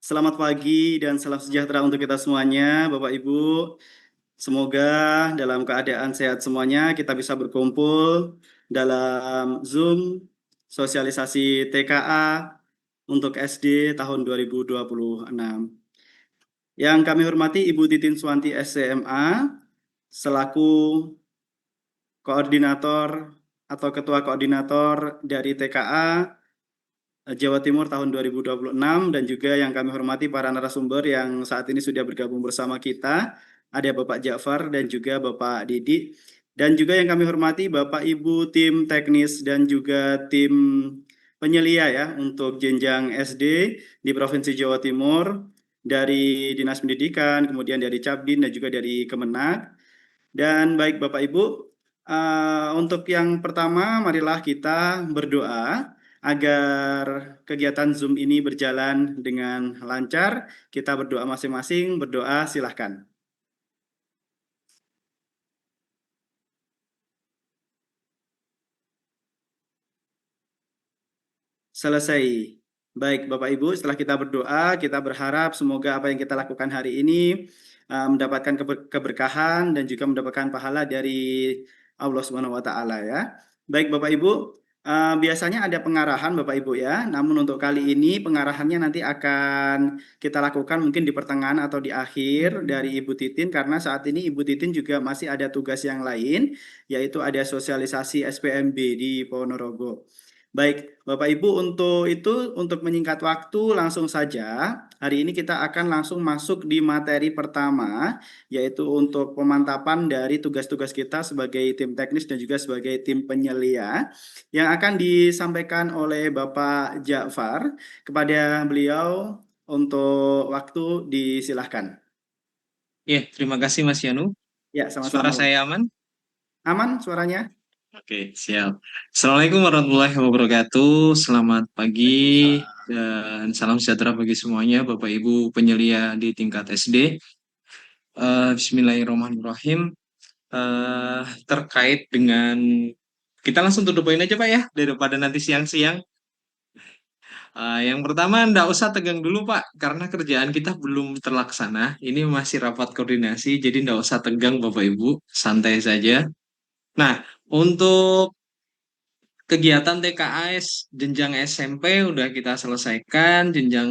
Selamat pagi dan salam sejahtera untuk kita semuanya, Bapak Ibu. Semoga dalam keadaan sehat semuanya kita bisa berkumpul dalam Zoom sosialisasi TKA untuk SD tahun 2026. Yang kami hormati Ibu Titin Suwanti SCMA selaku koordinator atau ketua koordinator dari TKA Jawa Timur tahun 2026 dan juga yang kami hormati para narasumber yang saat ini sudah bergabung bersama kita. Ada Bapak Ja'far dan juga Bapak Didi. Dan juga yang kami hormati Bapak Ibu tim teknis dan juga tim penyelia ya untuk jenjang SD di Provinsi Jawa Timur dari Dinas Pendidikan, kemudian dari Cabdin dan juga dari Kemenag. Dan baik Bapak Ibu, untuk yang pertama marilah kita berdoa agar kegiatan Zoom ini berjalan dengan lancar. Kita berdoa masing-masing, berdoa silahkan. Selesai. Baik Bapak Ibu, setelah kita berdoa, kita berharap semoga apa yang kita lakukan hari ini mendapatkan keberkahan dan juga mendapatkan pahala dari Allah Subhanahu wa taala ya. Baik Bapak Ibu, biasanya ada pengarahan Bapak Ibu ya. Namun untuk kali ini pengarahannya nanti akan kita lakukan mungkin di pertengahan atau di akhir dari Ibu Titin karena saat ini Ibu Titin juga masih ada tugas yang lain yaitu ada sosialisasi SPMB di Ponorogo. Baik, Bapak Ibu, untuk menyingkat waktu langsung saja. Hari ini kita akan langsung masuk di materi pertama, yaitu untuk pemantapan dari tugas-tugas kita sebagai tim teknis dan juga sebagai tim penyelia, yang akan disampaikan oleh Bapak Ja'far. Kepada beliau untuk waktu disilahkan. Ya, terima kasih Mas Yanu. Ya, Suara sama-sama. saya aman? Aman suaranya? Oke, siap. Assalamualaikum warahmatullahi wabarakatuh. Selamat pagi Waalaikumsalam. dan salam sejahtera bagi semuanya, Bapak Ibu penyelia di tingkat SD. Bismillahirrahmanirrahim. Terkait dengan kita langsung to the point aja Pak ya, daripada nanti siang-siang. Yang pertama, nggak usah tegang dulu Pak, karena kerjaan kita belum terlaksana. Ini masih rapat koordinasi, jadi nggak usah tegang Bapak Ibu, santai saja. Nah, untuk kegiatan TKS jenjang SMP udah kita selesaikan, jenjang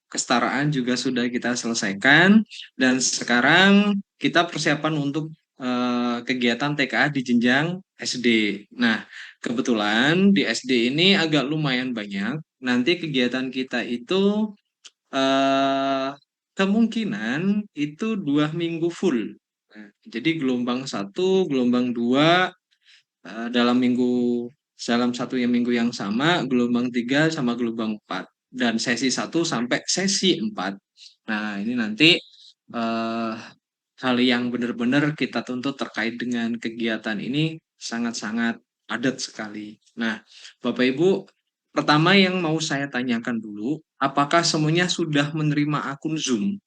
kesetaraan juga sudah kita selesaikan, dan sekarang kita persiapan untuk kegiatan TKA di jenjang SD. Nah, kebetulan di SD ini agak lumayan banyak. Nanti kegiatan kita itu eh, kemungkinan itu 2 minggu full. Nah, jadi gelombang satu, gelombang dua dalam satu yang minggu yang sama, gelombang tiga sama gelombang empat, dan sesi satu sampai sesi empat. Nah, ini nanti eh, hal yang benar-benar kita tuntut terkait dengan kegiatan ini sangat-sangat padat sekali. Nah, Bapak Ibu, pertama yang mau saya tanyakan dulu, apakah semuanya sudah menerima akun Zoom?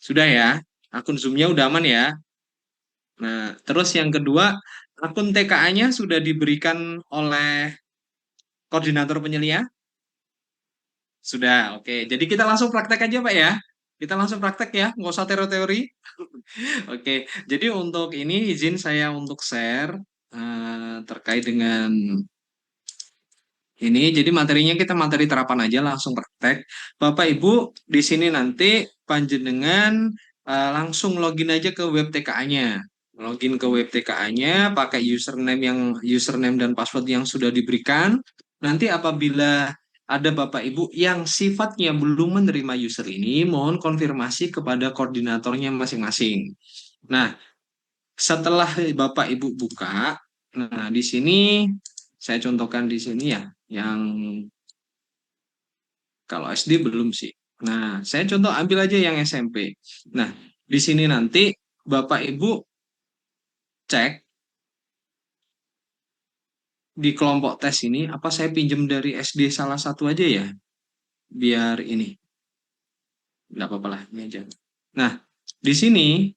Sudah ya? Akun Zoom-nya udah aman ya? Nah, terus yang kedua, akun TKA-nya sudah diberikan oleh koordinator penyelia? Sudah, oke. Jadi kita langsung praktek aja, Pak ya. Kita langsung praktek ya, nggak usah teori-teori. Oke, jadi untuk ini izin saya untuk share terkait dengan ini. Jadi materinya kita materi terapan aja, langsung praktek. Bapak Ibu, di sini nanti panjenengan langsung login aja ke web TKA-nya. Login ke web TKA-nya, pakai username dan password yang sudah diberikan. Nanti apabila ada Bapak Ibu yang sifatnya belum menerima user ini, mohon konfirmasi kepada koordinatornya masing-masing. Nah, setelah Bapak Ibu buka, nah di sini saya contohkan di sini ya, yang kalau SD belum sih. Nah, saya contoh ambil aja yang SMP. Nah, di sini nanti Bapak Ibu cek di kelompok tes ini, apa saya pinjam dari SD salah satu aja ya, biar ini, nggak apa-apa lah, ini aja. Nah, di sini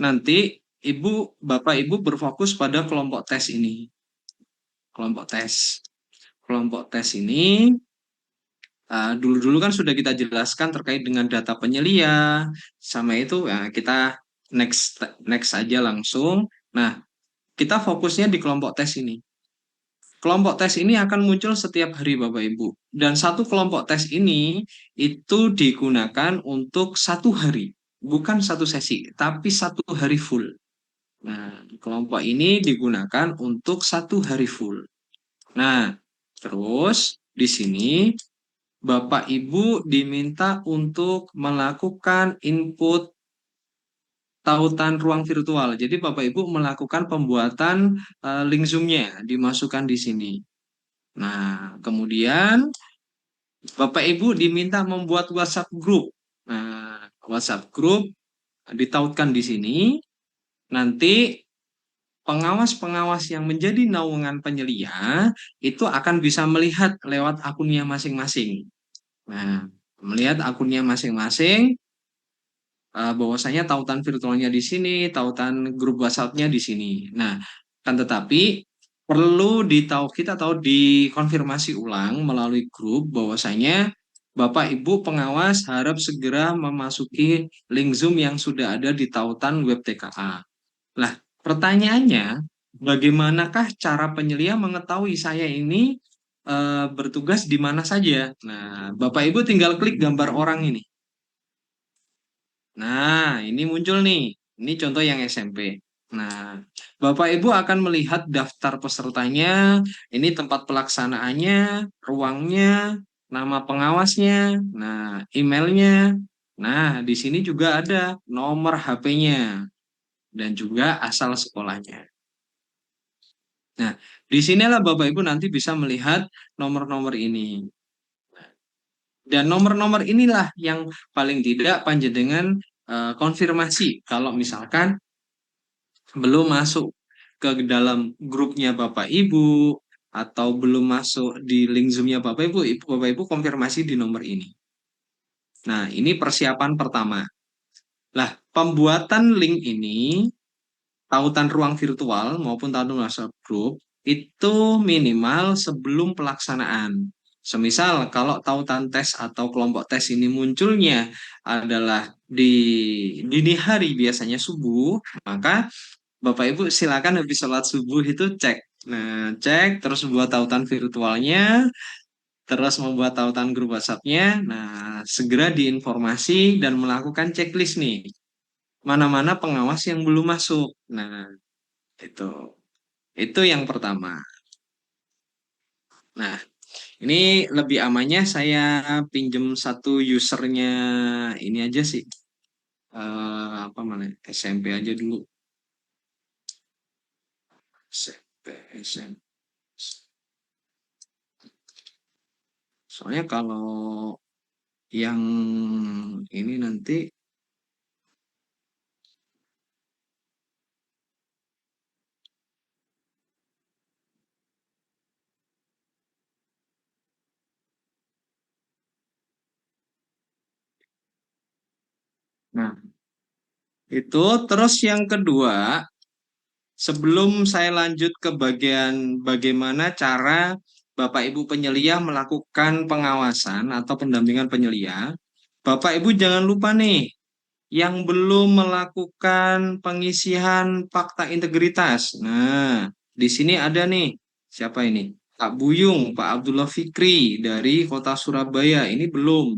nanti Bapak Ibu berfokus pada kelompok tes ini. Kelompok tes. Kelompok tes ini Dulu-dulu kan sudah kita jelaskan terkait dengan data penyelia, sama itu kita next next aja langsung. Nah, kita fokusnya di kelompok tes ini. Kelompok tes ini akan muncul setiap hari Bapak Ibu. Dan satu kelompok tes ini itu digunakan untuk satu hari. Bukan satu sesi, tapi satu hari full. Nah, kelompok ini digunakan untuk satu hari full. Nah, terus di sini Bapak Ibu diminta untuk melakukan input tautan ruang virtual. Jadi Bapak Ibu melakukan pembuatan link Zoom-nya, dimasukkan di sini. Nah, kemudian Bapak Ibu diminta membuat WhatsApp group. Nah, WhatsApp group ditautkan di sini. Nanti pengawas-pengawas yang menjadi naungan penyelia itu akan bisa melihat lewat akunnya masing-masing. Nah, melihat akunnya masing-masing, bahwasanya tautan virtualnya di sini, tautan grup WhatsApp-nya di sini. Nah, kan tetapi perlu kita tahu dikonfirmasi ulang melalui grup bahwasanya Bapak Ibu pengawas harap segera memasuki link Zoom yang sudah ada di tautan web TKA. Lah, pertanyaannya, bagaimanakah cara penyelia mengetahui saya ini bertugas di mana saja? Nah, Bapak Ibu tinggal klik gambar orang ini. Nah, ini muncul nih. Ini contoh yang SMP. Nah, Bapak Ibu akan melihat daftar pesertanya, ini tempat pelaksanaannya, ruangnya, nama pengawasnya, nah, emailnya. Nah, di sini juga ada nomor HP-nya dan juga asal sekolahnya. Nah, di sinilah Bapak Ibu nanti bisa melihat nomor-nomor ini. Dan nomor-nomor inilah yang paling tidak panjenengan konfirmasi kalau misalkan belum masuk ke dalam grupnya Bapak Ibu atau belum masuk di link Zoom-nya Bapak Ibu konfirmasi di nomor ini. Nah, ini persiapan pertama. Lah, pembuatan link ini, tautan ruang virtual maupun tautan WhatsApp group, itu minimal sebelum pelaksanaan. Semisal kalau tautan tes atau kelompok tes ini munculnya adalah di dini hari biasanya subuh, maka Bapak Ibu silakan habis sholat subuh itu cek. Nah, cek terus buat tautan virtualnya, terus membuat tautan grup WhatsApp-nya. Nah, segera diinformasi dan melakukan checklist nih. Mana-mana pengawas yang belum masuk. Nah, itu. Itu yang pertama. Nah, ini lebih amannya saya pinjem satu usernya ini aja sih. Apa mana? SMP aja dulu. SMP, SMP. Soalnya kalau yang ini nanti, nah itu terus yang kedua, sebelum saya lanjut ke bagian bagaimana cara Bapak Ibu penyelia melakukan pengawasan atau pendampingan penyelia, Bapak Ibu jangan lupa nih, yang belum melakukan pengisian fakta integritas. Nah, di sini ada nih, siapa ini? Pak Buyung, Pak Abdullah Fikri dari Kota Surabaya. Ini belum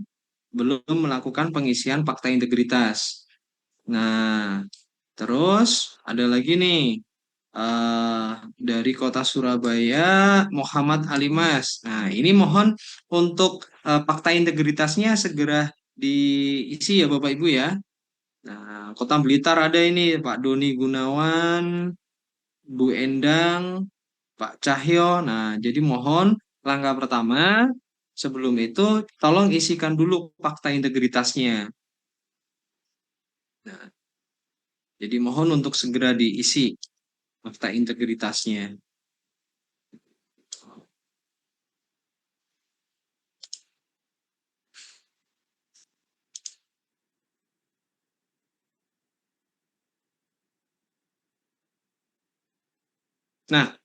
melakukan pengisian fakta integritas. Nah, terus ada lagi nih eh, dari Kota Surabaya, Muhammad Alimas. Nah, ini mohon untuk fakta integritasnya segera diisi ya Bapak Ibu ya. Nah, Kota Blitar ada ini Pak Doni Gunawan, Bu Endang, Pak Cahyo. Nah, jadi mohon langkah pertama sebelum itu tolong isikan dulu fakta integritasnya. Nah, jadi mohon untuk segera diisi fakta integritasnya. Nah,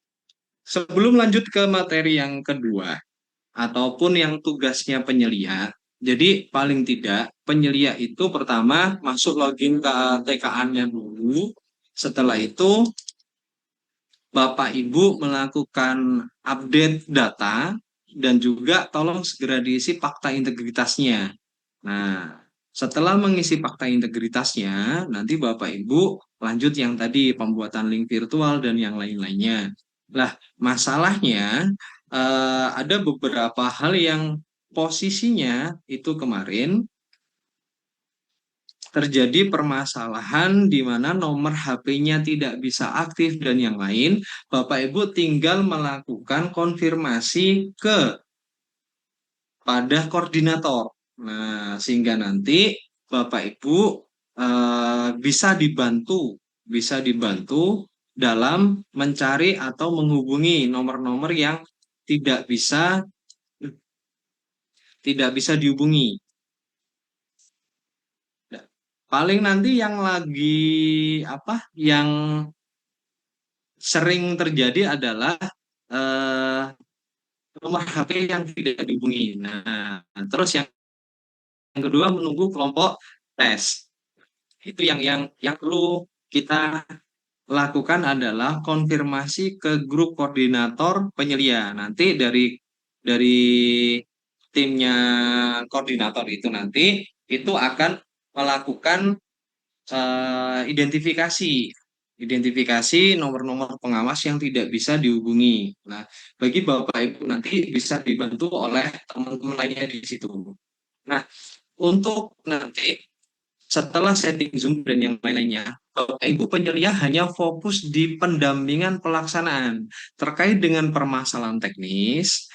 sebelum lanjut ke materi yang kedua, ataupun yang tugasnya penyelia. Jadi paling tidak penyelia itu pertama masuk login ke TKA-nya dulu. Setelah itu Bapak Ibu melakukan update data dan juga tolong segera diisi fakta integritasnya. Nah, setelah mengisi fakta integritasnya, nanti Bapak Ibu lanjut yang tadi pembuatan link virtual dan yang lain-lainnya. Lah, masalahnya ada beberapa hal yang posisinya itu kemarin terjadi permasalahan di mana nomor HP-nya tidak bisa aktif dan yang lain, Bapak Ibu tinggal melakukan konfirmasi pada koordinator. Nah, sehingga nanti Bapak Ibu bisa dibantu dalam mencari atau menghubungi nomor-nomor yang tidak bisa tidak bisa dihubungi. Nah, paling nanti yang lagi yang sering terjadi adalah eh, nomor HP yang tidak dihubungi. Nah, terus yang kedua menunggu kelompok tes. Itu yang perlu kita lakukan adalah konfirmasi ke grup koordinator penyelia. Nanti dari timnya koordinator itu nanti itu akan melakukan identifikasi identifikasi nomor-nomor pengawas yang tidak bisa dihubungi. Nah, bagi Bapak Ibu nanti bisa dibantu oleh teman-teman lainnya di situ. Nah, untuk nanti setelah setting Zoom dan yang lain-lainnya, Bapak Ibu penyelia hanya fokus di pendampingan pelaksanaan. Terkait dengan permasalahan teknis,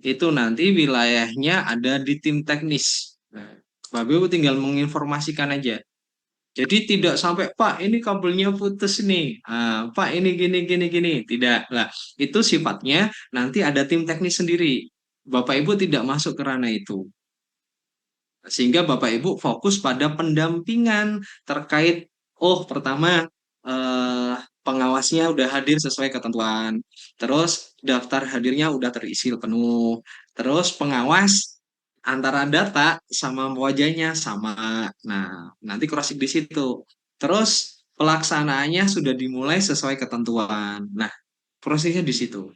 itu nanti wilayahnya ada di tim teknis. Nah, Bapak Ibu tinggal menginformasikan aja. Jadi tidak sampai, Pak, ini kabelnya putus nih. Pak, ini gini, gini, gini. Tidak. Lah, itu sifatnya nanti ada tim teknis sendiri. Bapak Ibu tidak masuk ke ranah itu. Sehingga Bapak Ibu fokus pada pendampingan terkait, pertama pengawasnya udah hadir sesuai ketentuan, terus daftar hadirnya udah terisi penuh, terus pengawas antara data sama wajahnya sama. Nah, nanti cross di situ. Terus pelaksanaannya sudah dimulai sesuai ketentuan. Nah, prosesnya di situ.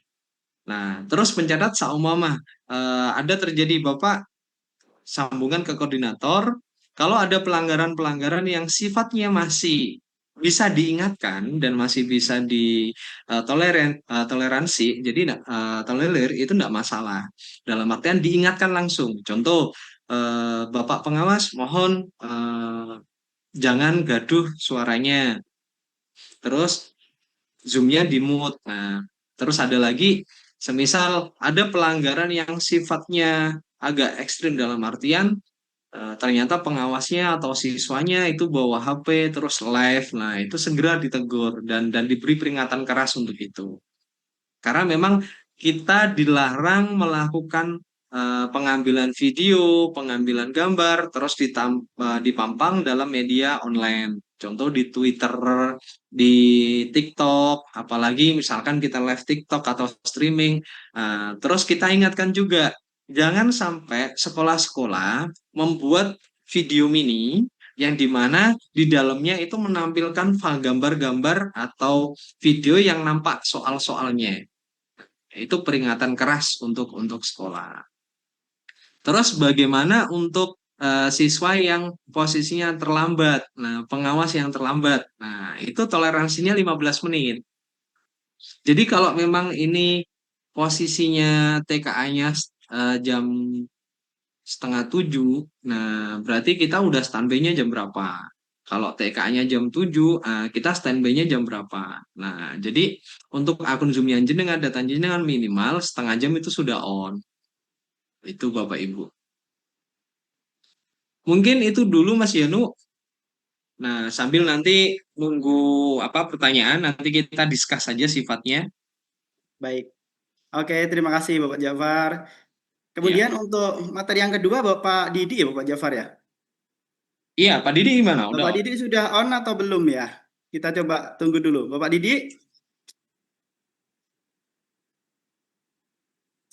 Nah, terus pencatat saumpama ada terjadi Bapak sambungan ke koordinator. Kalau ada pelanggaran-pelanggaran yang sifatnya masih bisa diingatkan dan masih bisa toleransi, jadi tolerir itu tidak masalah. Dalam artian diingatkan langsung. Contoh, Bapak pengawas, mohon jangan gaduh suaranya. Terus Zoom-nya di-mute. Nah, terus ada lagi, semisal ada pelanggaran yang sifatnya agak ekstrim dalam artian ternyata pengawasnya atau siswanya itu bawa HP terus live, nah itu segera ditegur dan diberi peringatan keras untuk itu. Karena memang kita dilarang melakukan pengambilan video, pengambilan gambar, terus dipampang dalam media online. Contoh di Twitter, di TikTok, apalagi misalkan kita live TikTok atau streaming. Terus kita ingatkan juga, jangan sampai sekolah-sekolah membuat video mini yang dimana di dalamnya itu menampilkan gambar-gambar atau video yang nampak soal-soalnya. Itu peringatan keras untuk sekolah. Terus bagaimana untuk siswa yang posisinya terlambat? Nah, pengawas yang terlambat. Nah, itu toleransinya 15 menit. Jadi kalau memang ini posisinya TKA-nya jam setengah 7, nah berarti kita udah standby-nya jam berapa? Kalau TK-nya jam 7, kita standby-nya jam berapa? Nah, jadi untuk akun Zoom yang jenengan, data jenengan minimal setengah jam itu sudah on. Itu Bapak Ibu. Mungkin itu dulu Mas Yanu. Nah, sambil nanti nunggu pertanyaan, nanti kita discuss saja sifatnya. Baik. Oke, terima kasih Bapak Jafar. Ya. Kemudian untuk materi yang kedua Bapak Didi ya Bapak Jafar ya. Iya, Pak Didi gimana? Udah Bapak on? Didi sudah on atau belum ya? Kita coba tunggu dulu. Bapak Didi,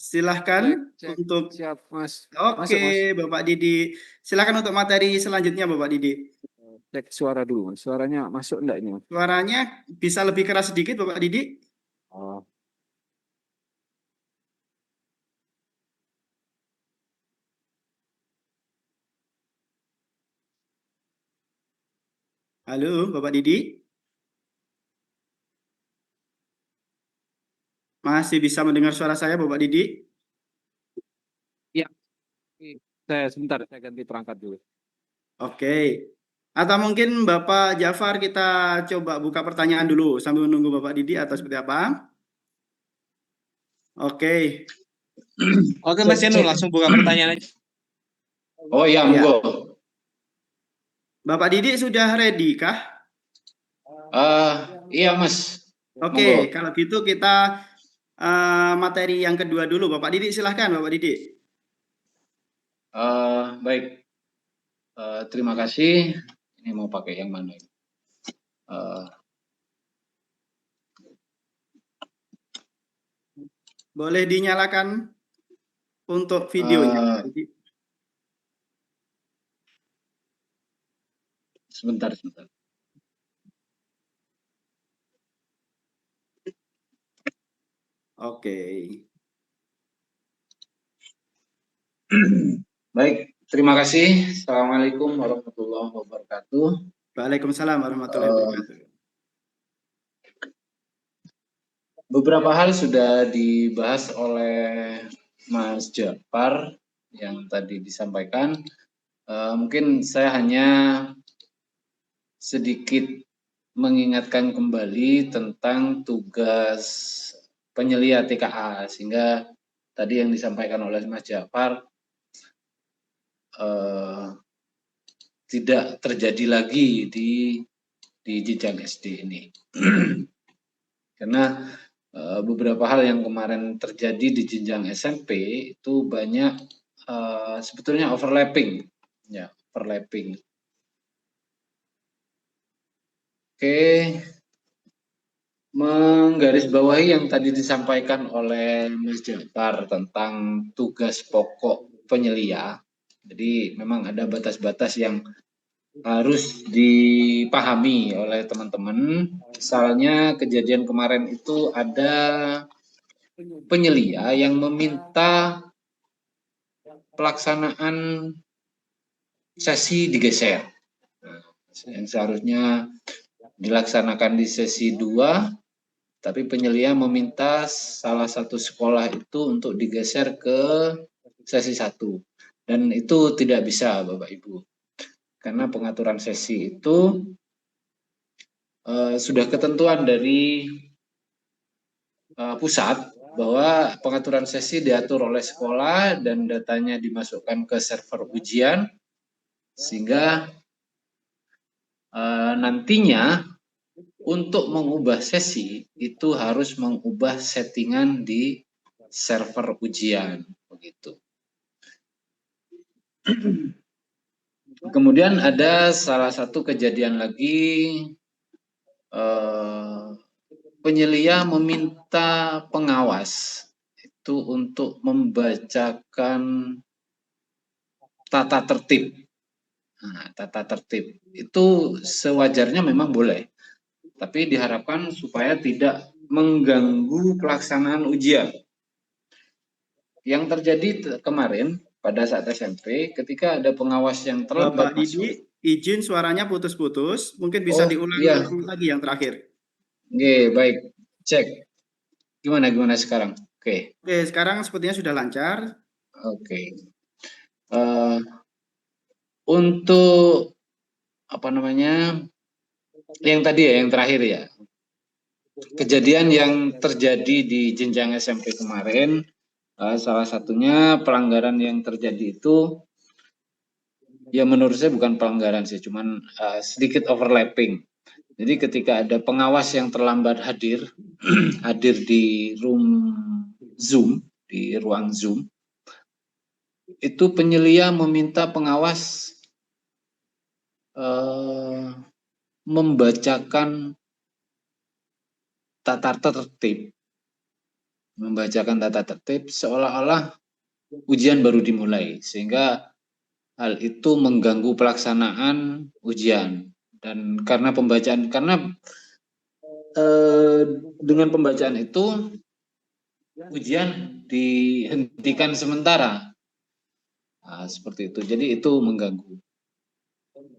Silahkan Cek, untuk siap Mas. oke, Masuk Mas. Bapak Didi. Silahkan untuk materi selanjutnya, Bapak Didi. Cek suara dulu Mas. Suaranya masuk enggak ini Mas? Suaranya bisa lebih keras sedikit, Bapak Didi. Oh. Halo, Bapak Didi. Masih bisa mendengar suara saya, Bapak Didi? Iya. Saya sebentar, saya ganti perangkat dulu. Oke. Atau mungkin Bapak Jafar kita coba buka pertanyaan dulu sambil menunggu Bapak Didi atau seperti apa? Oke. Oke Mas Janu, langsung buka pertanyaan aja. Oh iya, Iya. monggo. Bapak Didi sudah ready kah? Iya Mas, Oke, monggo. kalau gitu kita materi yang kedua dulu. Bapak Didi silahkan, Bapak Didi. Baik, terima kasih. Ini mau pakai yang mana? Uh, Boleh dinyalakan untuk videonya. Sebentar. Oke. Baik, terima kasih. Assalamualaikum warahmatullahi wabarakatuh. Waalaikumsalam warahmatullahi wabarakatuh. Beberapa hal sudah dibahas oleh Mas Jafar yang tadi disampaikan. Mungkin saya hanya sedikit mengingatkan kembali tentang tugas penyelia TKA, sehingga tadi yang disampaikan oleh Mas Jafar tidak terjadi lagi di jenjang SD ini. Karena beberapa hal yang kemarin terjadi di jenjang SMP itu banyak sebetulnya overlapping, ya overlapping. Oke, menggarisbawahi yang tadi disampaikan oleh Mas Jafar tentang tugas pokok penyelia. Jadi memang ada batas-batas yang harus dipahami oleh teman-teman. Misalnya kejadian kemarin itu ada penyelia yang meminta pelaksanaan sesi digeser. Yang seharusnya dilaksanakan di sesi 2, tapi penyelia meminta salah satu sekolah itu untuk digeser ke sesi 1. Dan itu tidak bisa, Bapak Ibu. Karena pengaturan sesi itu sudah ketentuan dari pusat bahwa pengaturan sesi diatur oleh sekolah dan datanya dimasukkan ke server ujian, sehingga nantinya untuk mengubah sesi itu harus mengubah settingan di server ujian, begitu. Kemudian ada salah satu kejadian lagi, penyelia meminta pengawas itu untuk membacakan tata tertib. Nah, tata tertib itu sewajarnya memang boleh, tapi diharapkan supaya tidak mengganggu pelaksanaan ujian. Yang terjadi kemarin pada saat SMP, ketika ada pengawas yang terlambat Bapak masuk. Didi, izin suaranya putus-putus. Mungkin bisa diulang iya. lagi yang terakhir. Oke, baik. Cek. Gimana sekarang? Oke. Oke, sekarang sepertinya sudah lancar. Oke. Untuk apa namanya? Yang tadi ya, yang terakhir ya. Kejadian yang terjadi di jenjang SMP kemarin, salah satunya pelanggaran yang terjadi itu, ya menurut saya bukan pelanggaran sih, cuman sedikit overlapping. Jadi ketika ada pengawas yang terlambat hadir, hadir di room Zoom, di ruang Zoom, itu penyelia meminta pengawas membacakan tata tertib membacakan tata tertib seolah-olah ujian baru dimulai, sehingga hal itu mengganggu pelaksanaan ujian. Dan karena dengan pembacaan itu ujian dihentikan sementara. Nah, seperti itu. Jadi itu mengganggu.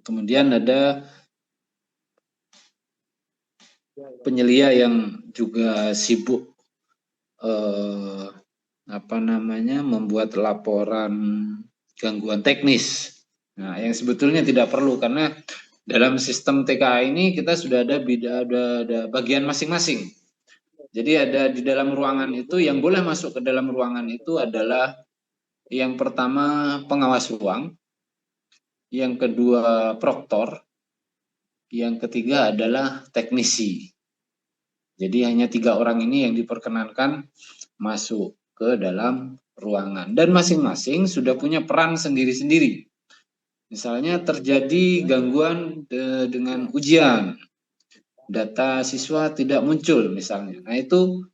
Kemudian ada penyelia yang juga sibuk membuat laporan gangguan teknis. Nah, yang sebetulnya tidak perlu, karena dalam sistem TKA ini kita sudah ada bagian masing-masing. Jadi ada di dalam ruangan itu, yang boleh masuk ke dalam ruangan itu adalah yang pertama pengawas ruang, yang kedua proktor, yang ketiga adalah teknisi. Jadi hanya 3 orang ini yang diperkenankan masuk ke dalam ruangan. Dan masing-masing sudah punya peran sendiri-sendiri. Misalnya terjadi gangguan dengan ujian, data siswa tidak muncul misalnya. Nah itu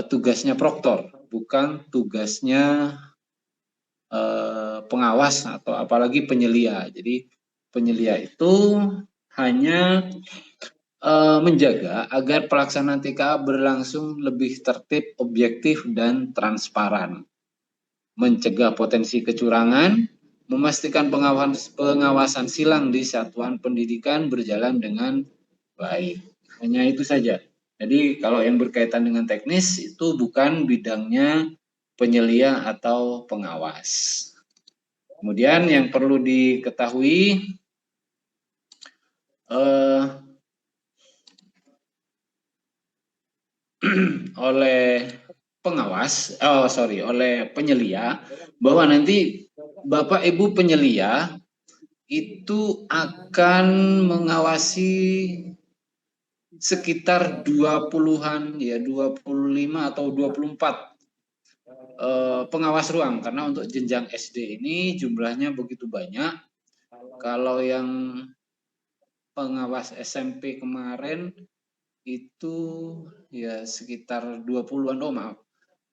tugasnya proktor, bukan tugasnya pengawas atau apalagi penyelia. Jadi penyelia itu hanya menjaga agar pelaksanaan TKA berlangsung lebih tertib, objektif, dan transparan. Mencegah potensi kecurangan, memastikan pengawasan silang di satuan pendidikan berjalan dengan baik. Hanya itu saja. Jadi kalau yang berkaitan dengan teknis itu bukan bidangnya penyelia atau pengawas. Kemudian yang perlu diketahui oleh penyelia, bahwa nanti Bapak Ibu penyelia itu akan mengawasi sekitar 20-an, ya 25 atau 24 pengawas ruang, karena untuk jenjang SD ini jumlahnya begitu banyak. Kalau yang pengawas SMP kemarin itu ya sekitar 20-an,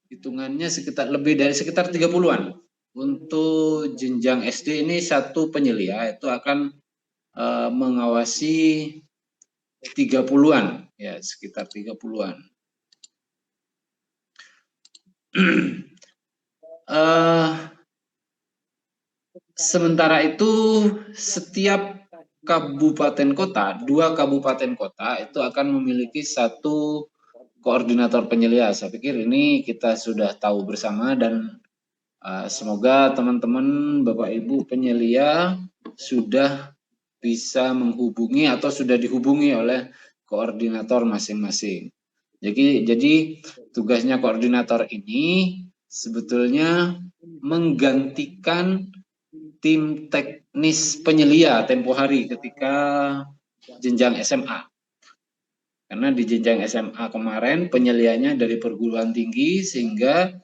hitungannya sekitar 30-an. Untuk jenjang SD ini satu penyelia itu akan mengawasi 30-an, ya sekitar 30-an. Sementara itu setiap kabupaten kota, 2 kabupaten kota itu akan memiliki satu koordinator penyelia. Saya pikir ini kita sudah tahu bersama, dan semoga teman-teman Bapak Ibu penyelia sudah bisa menghubungi atau sudah dihubungi oleh koordinator masing-masing. Jadi tugasnya koordinator ini sebetulnya menggantikan tim teknis penyelia tempo hari ketika jenjang SMA. Karena di jenjang SMA kemarin penyelianya dari perguruan tinggi, sehingga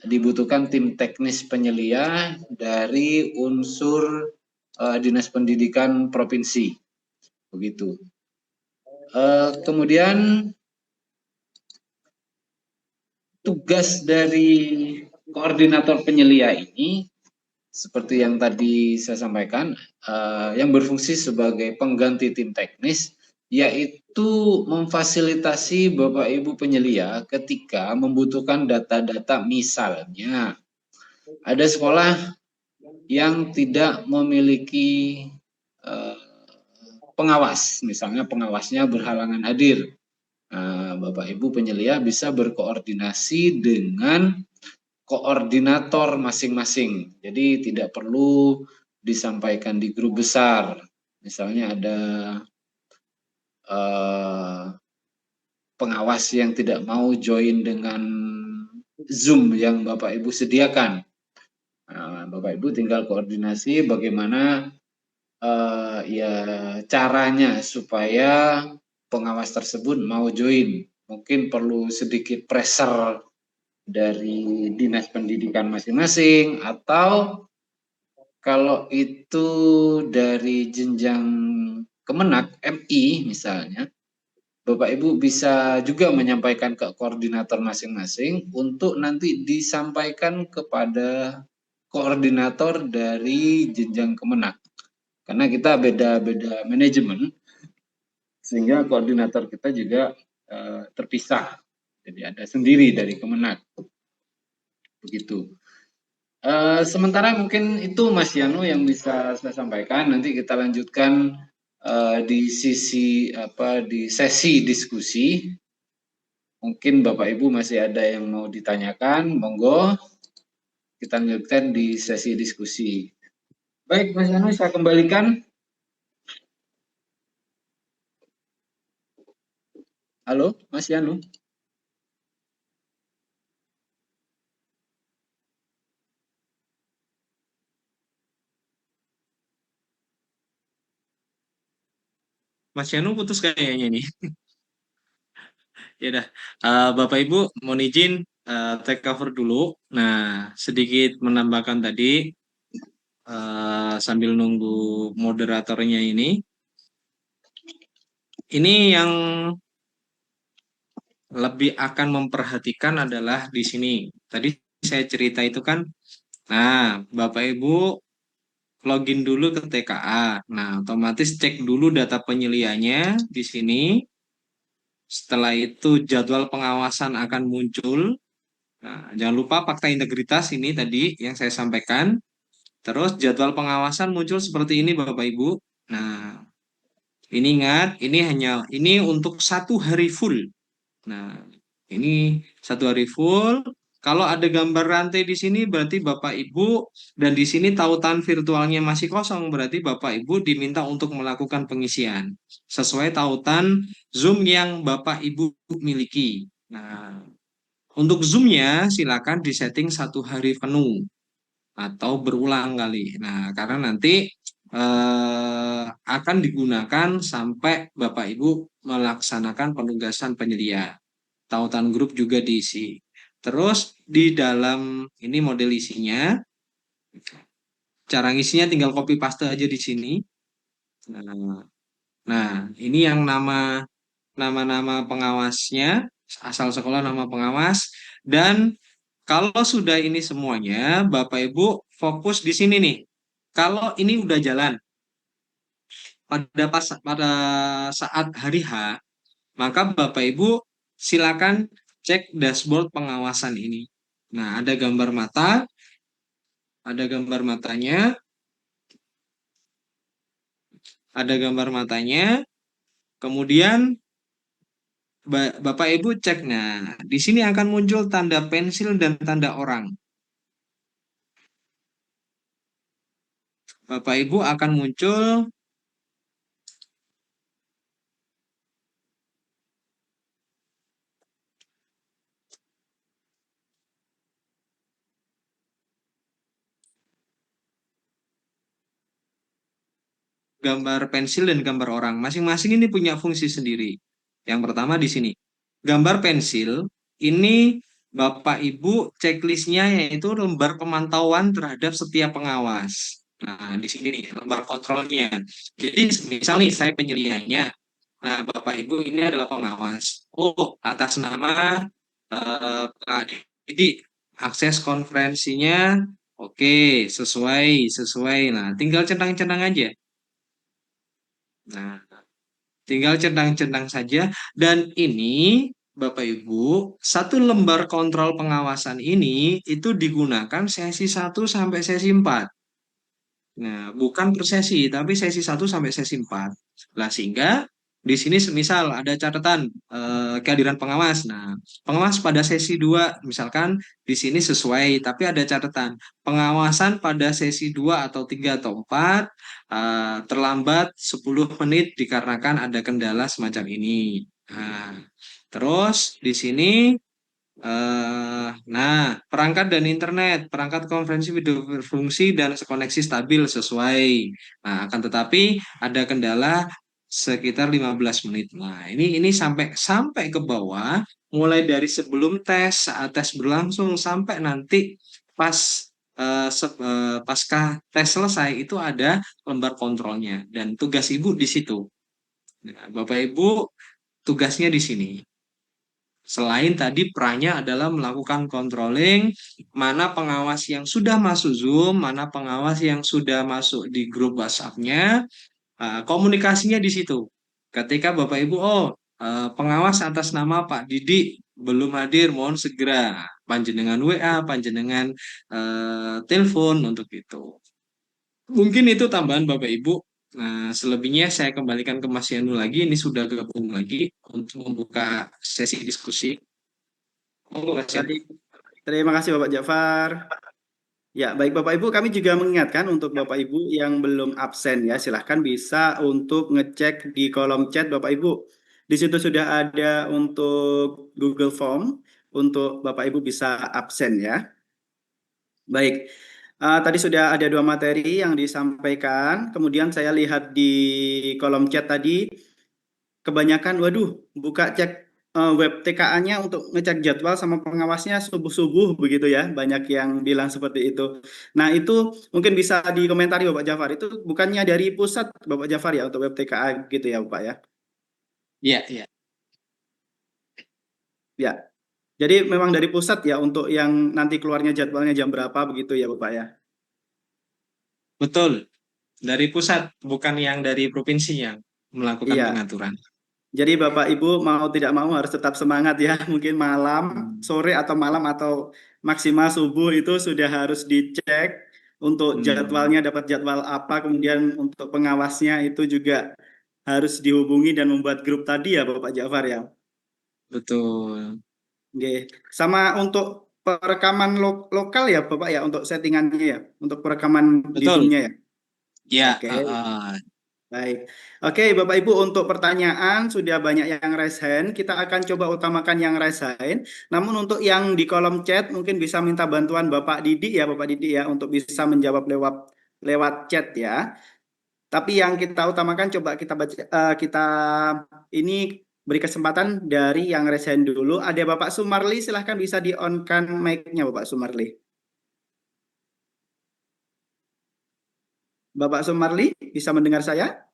dibutuhkan tim teknis penyelia dari unsur Dinas Pendidikan Provinsi. Begitu. Kemudian tugas dari koordinator penyelia ini seperti yang tadi saya sampaikan, yang berfungsi sebagai pengganti tim teknis, yaitu memfasilitasi Bapak Ibu penyelia ketika membutuhkan data-data. Misalnya ada sekolah yang tidak memiliki pengawas, misalnya pengawasnya berhalangan hadir. Bapak Ibu penyelia bisa berkoordinasi dengan koordinator masing-masing. Jadi tidak perlu disampaikan di grup besar. Misalnya ada pengawas yang tidak mau join dengan Zoom yang Bapak Ibu sediakan. Bapak Ibu tinggal koordinasi bagaimana caranya supaya pengawas tersebut mau join. Mungkin perlu sedikit pressure dari dinas pendidikan masing-masing, atau kalau itu dari jenjang Kemenak MI misalnya, Bapak Ibu bisa juga menyampaikan ke koordinator masing-masing untuk nanti disampaikan kepada koordinator dari jenjang Kemenak. Karena kita beda-beda manajemen, sehingga koordinator kita juga terpisah. Jadi ada sendiri dari Kemenak. Begitu. Sementara mungkin itu Mas Yano yang bisa saya sampaikan. Nanti kita lanjutkan di sesi diskusi. Mungkin Bapak Ibu masih ada yang mau ditanyakan, monggo kita lanjutkan di sesi diskusi. Baik, Mas Yano, saya kembalikan. Halo, Mas Yano. Mas Yanu putus kayaknya nih. Ya udah, Bapak Ibu mohon izin take cover dulu. Nah, sedikit menambahkan tadi sambil nunggu moderatornya ini. Ini yang lebih akan memperhatikan adalah di sini. Tadi saya cerita itu kan, nah Bapak Ibu login dulu ke TKA. Nah, otomatis cek dulu data penyelianya di sini. Setelah itu jadwal pengawasan akan muncul. Nah, jangan lupa fakta integritas ini tadi yang saya sampaikan. Terus jadwal pengawasan muncul seperti ini Bapak Ibu. Nah, ini ingat, ini untuk 1 hari full. Nah, ini 1 hari full. Kalau ada gambar rantai di sini berarti Bapak Ibu, dan di sini tautan virtualnya masih kosong, berarti Bapak Ibu diminta untuk melakukan pengisian sesuai tautan Zoom yang Bapak Ibu miliki. Nah, untuk Zoom-nya silakan disetting 1 hari penuh atau berulang kali. Nah, karena nanti akan digunakan sampai Bapak Ibu melaksanakan penugasan penyedia. Tautan grup juga diisi. Terus di dalam ini model isinya, cara ngisinya tinggal copy paste aja di sini. Nah, ini yang nama-nama pengawasnya, asal sekolah nama pengawas, dan kalau sudah ini semuanya, Bapak Ibu fokus di sini nih. Kalau ini udah jalan pada saat hari H, maka Bapak Ibu silakan cek dashboard pengawasan ini. Nah, ada gambar mata, ada gambar matanya, ada gambar matanya. Kemudian Bapak Ibu cek. Nah, di sini akan muncul tanda pensil dan tanda orang. Bapak Ibu akan muncul gambar pensil dan gambar orang. Masing-masing ini punya fungsi sendiri. Yang pertama di sini, gambar pensil ini Bapak Ibu checklistnya yaitu lembar pemantauan terhadap setiap pengawas. Nah, di sini nih lembar kontrolnya. Jadi misal nih saya penyelianya. Nah, Bapak Ibu ini adalah pengawas. Oh, atas nama jadi akses konferensinya oke, sesuai. Nah, tinggal centang-centang aja. Nah, tinggal centang-centang saja. Dan ini, Bapak Ibu, 1 lembar kontrol pengawasan ini itu digunakan sesi 1 sampai sesi 4. Nah, bukan per sesi, tapi sesi 1 sampai sesi 4. Nah, sehingga di sini semisal ada catatan kehadiran pengawas. Nah, pengawas pada sesi 2 misalkan di sini sesuai, tapi ada catatan pengawasan pada sesi 2 atau 3 atau 4 terlambat 10 menit dikarenakan ada kendala semacam ini. Nah, terus di sini perangkat dan internet, perangkat konferensi video berfungsi dan koneksi stabil sesuai. Nah, akan tetapi ada kendala sekitar 15 menit. Nah, ini sampai ke bawah, mulai dari sebelum tes, saat tes berlangsung sampai nanti pas pasca tes selesai itu ada lembar kontrolnya dan tugas Ibu di situ. Nah, Bapak Ibu tugasnya di sini. Selain tadi perannya adalah melakukan controlling, mana pengawas yang sudah masuk Zoom, mana pengawas yang sudah masuk di grup WhatsApp-nya, komunikasinya di situ. Ketika Bapak Ibu, pengawas atas nama Pak Didi belum hadir, mohon segera panjenengan WA, panjenengan telepon untuk itu. Mungkin itu tambahan Bapak Ibu. Nah, selebihnya saya kembalikan ke Mas Yanu lagi. Ini sudah gabung lagi untuk membuka sesi diskusi. Monggo Mas Yanu. Baik, terima kasih Bapak Jafar. Ya, baik Bapak Ibu, kami juga mengingatkan untuk Bapak Ibu yang belum absen ya, silahkan bisa untuk ngecek di kolom chat Bapak Ibu. Di situ sudah ada untuk Google Form untuk Bapak Ibu bisa absen ya. Baik, tadi sudah ada 2 materi yang disampaikan, kemudian saya lihat di kolom chat tadi, kebanyakan, waduh, buka cek web TKA-nya untuk ngecek jadwal sama pengawasnya subuh-subuh begitu ya, banyak yang bilang seperti itu. Nah itu mungkin bisa dikomentari Bapak Jafar, itu bukannya dari pusat Bapak Jafar ya untuk web TKA gitu ya Bapak ya? Iya, iya. Ya, jadi memang dari pusat ya untuk yang nanti keluarnya jadwalnya jam berapa begitu ya Bapak ya? Betul. Dari pusat, bukan yang dari provinsi yang melakukan Iya. pengaturan. Jadi Bapak Ibu mau tidak mau harus tetap semangat ya. Mungkin malam, sore atau malam atau maksimal subuh itu sudah harus dicek untuk jadwalnya dapat jadwal apa. Kemudian untuk pengawasnya itu juga harus dihubungi dan membuat grup tadi ya Bapak Jafar ya. Betul. Oke. Sama untuk perekaman lokal ya Bapak ya untuk settingannya ya. Untuk perekaman di Betul. Zoom-nya ya. Ya, Oke. Baik. Oke, Bapak Ibu, untuk pertanyaan sudah banyak yang raise hand. Kita akan coba utamakan yang raise hand. Namun untuk yang di kolom chat mungkin bisa minta bantuan Bapak Didi ya, Bapak Didi ya, untuk bisa menjawab lewat chat ya. Tapi yang kita utamakan coba kita baca, kita ini beri kesempatan dari yang raise hand dulu. Ada Bapak Sumarli, silahkan bisa di-on-kan mic-nya Bapak Sumarli. Bapak Sumarli, bisa mendengar saya?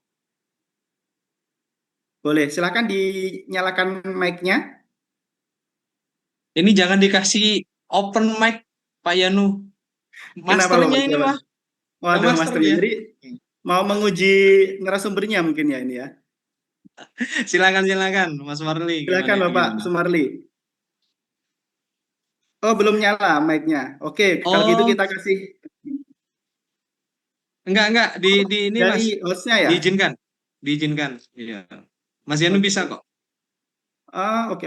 Boleh, silahkan dinyalakan mic-nya. Ini jangan dikasih open mic, Pak Yanu. Kenapa Masternya Bapak ini Jafar? mah. Waduh, masternya. Masternya. Jadi mau menguji narasumbernya mungkin ya ini ya. Silakan, Mas Marli. Silakan Bapak Gimana? Sumarli. Oh, belum nyala mic-nya. Oke, kalau gitu Oh, kita kasih enggak. Di ini Mas. dari hostnya ya. Diizinkan. Iya. Mas Yanu bisa Oke.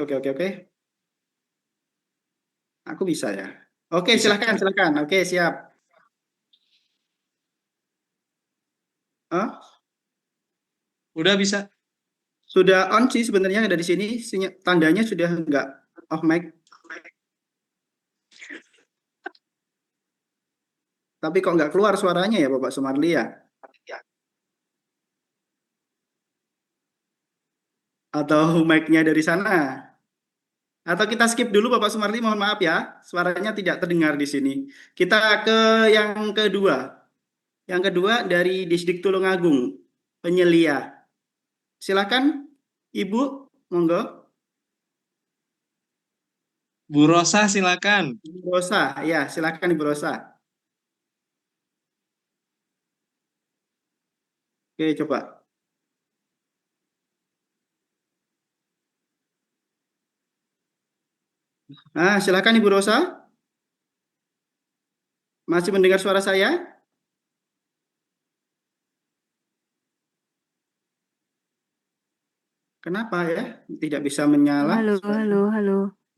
kok. Oke. Aku bisa ya. Oke, Bisa. silakan. Oke, siap. Oh, Udah bisa. sudah on sih sebenarnya dari sini tandanya sudah enggak off mic. Tapi kok nggak keluar suaranya ya Bapak Sumarli ya? Atau mic-nya dari sana? Atau kita skip dulu Bapak Sumarli, mohon maaf ya, suaranya tidak terdengar di sini. Kita ke yang kedua. Yang kedua dari Distrik Tulungagung, Penyelia. Silakan Ibu, monggo. Bu Rosa silakan. Ibu Rosa, ya silakan Ibu Rosa. Oke, coba. Nah, silakan Ibu Rosa. Masih mendengar suara saya? Kenapa ya? Tidak bisa menyala. Halo.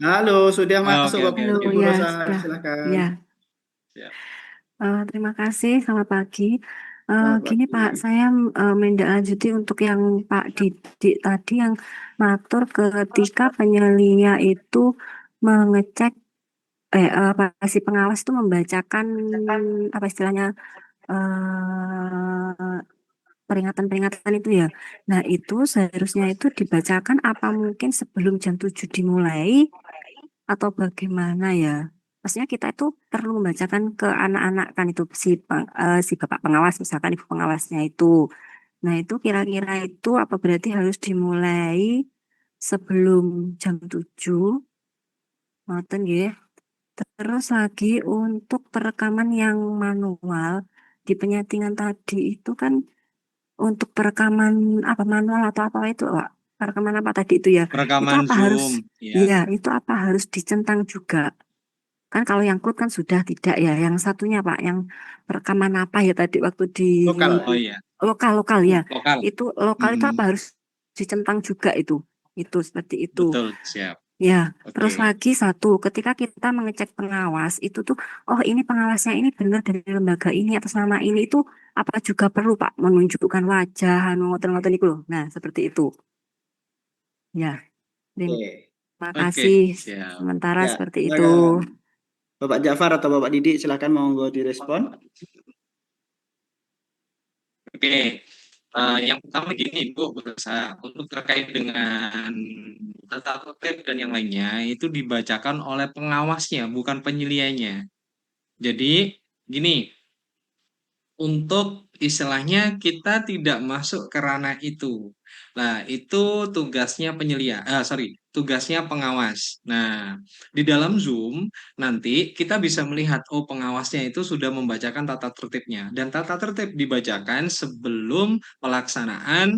Halo, sudah masuk Oke. Bapak Halo, Ibu ya Rosa, sudah. silakan. Ya, Siap. terima kasih. Selamat pagi. Selamat Gini pagi. Pak, saya menindaklanjuti untuk yang Pak Didik tadi yang mengatur ketika penyelia itu mengecek si pengawas itu membacakan apa istilahnya eh, peringatan-peringatan itu ya. Nah, itu seharusnya itu dibacakan apa mungkin sebelum jam 7 dimulai atau bagaimana ya? Maksudnya kita itu perlu membacakan ke anak-anak kan itu si bapak pengawas misalkan ibu pengawasnya itu. Nah, itu kira-kira itu apa berarti harus dimulai sebelum jam 7, ngoten nggih. Terus lagi untuk perekaman yang manual di penyetingan tadi itu kan untuk perekaman apa manual atau apa itu, Pak? Perekaman apa tadi itu ya? Itu Perekaman apa harus, Zoom, ya. ya itu apa harus dicentang juga? Kan kalau yang cloud kan sudah tidak ya. Yang satunya Pak, yang perekaman apa ya tadi waktu di Lokal. Oh iya, lokal ya. lokal. Itu lokal itu Mm-mm. apa harus dicentang juga itu? Itu seperti itu. Betul, siap. Ya, terus Oke. lagi satu, ketika kita mengecek pengawas itu tuh, oh ini pengawasnya ini benar dari lembaga ini atas nama ini itu apa juga perlu Pak menunjukkan wajah, ngoten-ngoten itu loh. Nah, seperti itu. Ya, terima Oke. Oke, kasih. siap. Sementara Ya, seperti itu. silakan. Bapak Ja'far atau Bapak Didi, silakan monggo direspon. Oke, yang pertama gini Bu, berusaha untuk terkait dengan tata tertib dan yang lainnya itu dibacakan oleh pengawasnya, bukan penyelianya. Jadi gini, untuk istilahnya kita tidak masuk ke ranah itu. Nah, itu tugasnya tugasnya pengawas. Nah, di dalam Zoom nanti kita bisa melihat, oh pengawasnya itu sudah membacakan tata tertibnya. Dan tata tertib dibacakan sebelum pelaksanaan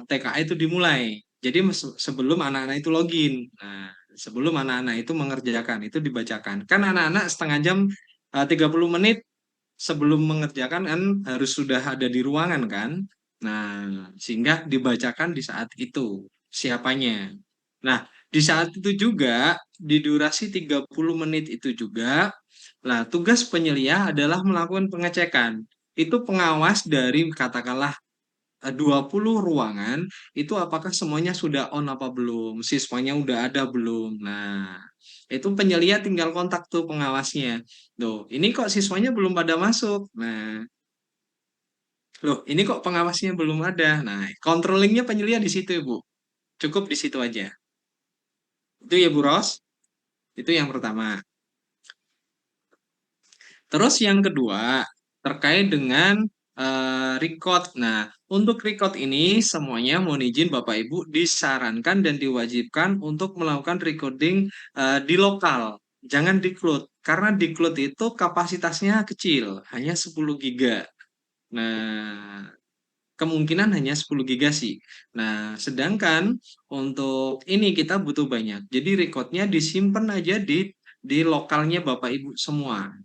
TKA itu dimulai. Jadi sebelum anak-anak itu login. Nah, sebelum anak-anak itu mengerjakan, itu dibacakan. Kan anak-anak setengah jam 30 menit sebelum mengerjakan kan harus sudah ada di ruangan kan. Nah, sehingga dibacakan di saat itu siapanya. Nah, di saat itu juga di durasi 30 menit itu juga nah tugas penyelia adalah melakukan pengecekan. Itu pengawas dari katakanlah 20 ruangan itu apakah semuanya sudah on apa belum, siswanya udah ada belum. Nah, itu penyelia tinggal kontak tuh pengawasnya. Tuh, ini kok siswanya belum pada masuk. Nah, loh, ini kok pengawasnya belum ada. Nah, controllingnya penyelia di situ, Bu. Cukup di situ aja. Itu ya, Bu Ros. Itu yang pertama. Terus yang kedua, terkait dengan record. Nah, untuk record ini semuanya mohon izin Bapak Ibu disarankan dan diwajibkan untuk melakukan recording di lokal. Jangan di cloud. Karena di cloud itu kapasitasnya kecil, hanya 10 giga. Nah, kemungkinan hanya 10 giga sih. Nah, sedangkan untuk ini kita butuh banyak. Jadi recordnya disimpan aja di lokalnya Bapak Ibu semua.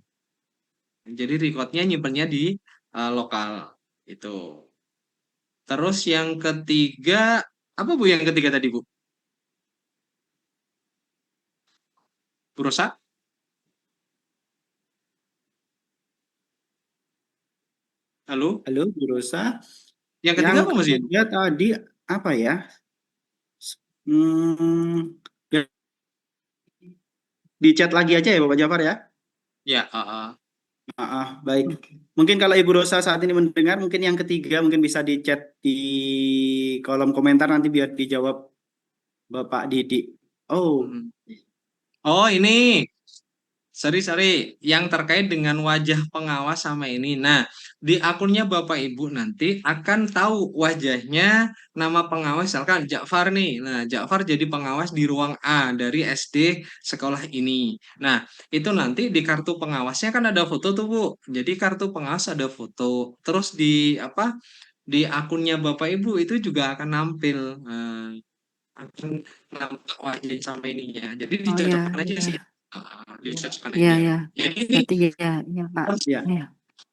Jadi recordnya nyimpennya di lokal itu. Terus yang ketiga, apa Bu yang ketiga tadi Bu? Bu Rosa? Halo? Halo, Bu Rosa. Yang ketiga Yang apa Mas Yin? ketiga tadi apa ya? Hmm, ya, di chat lagi aja ya Bapak Ja'far ya. Ya, Baik. Mungkin kalau Ibu Rosa saat ini mendengar, mungkin yang ketiga mungkin bisa di chat di kolom komentar nanti biar dijawab Bapak Didi. Oh, mm. Oh ini, sorry, yang terkait dengan wajah pengawas sama ini. Nah, di akunnya Bapak Ibu nanti akan tahu wajahnya nama pengawas, misalkan Ja'far nih. Nah, Ja'far jadi pengawas di ruang A dari SD sekolah ini. Nah, itu nanti di kartu pengawasnya kan ada foto tuh, Bu. Jadi kartu pengawas ada foto. Terus di apa? Di akunnya Bapak Ibu itu juga akan nampil. Akan nampak wajah sama ininya. Jadi Oh ya, dicocokkan aja ya, sih. Dicocokkan ya, aja. ya. Jadi ini Berarti ya, ya Pak. ya. Ya,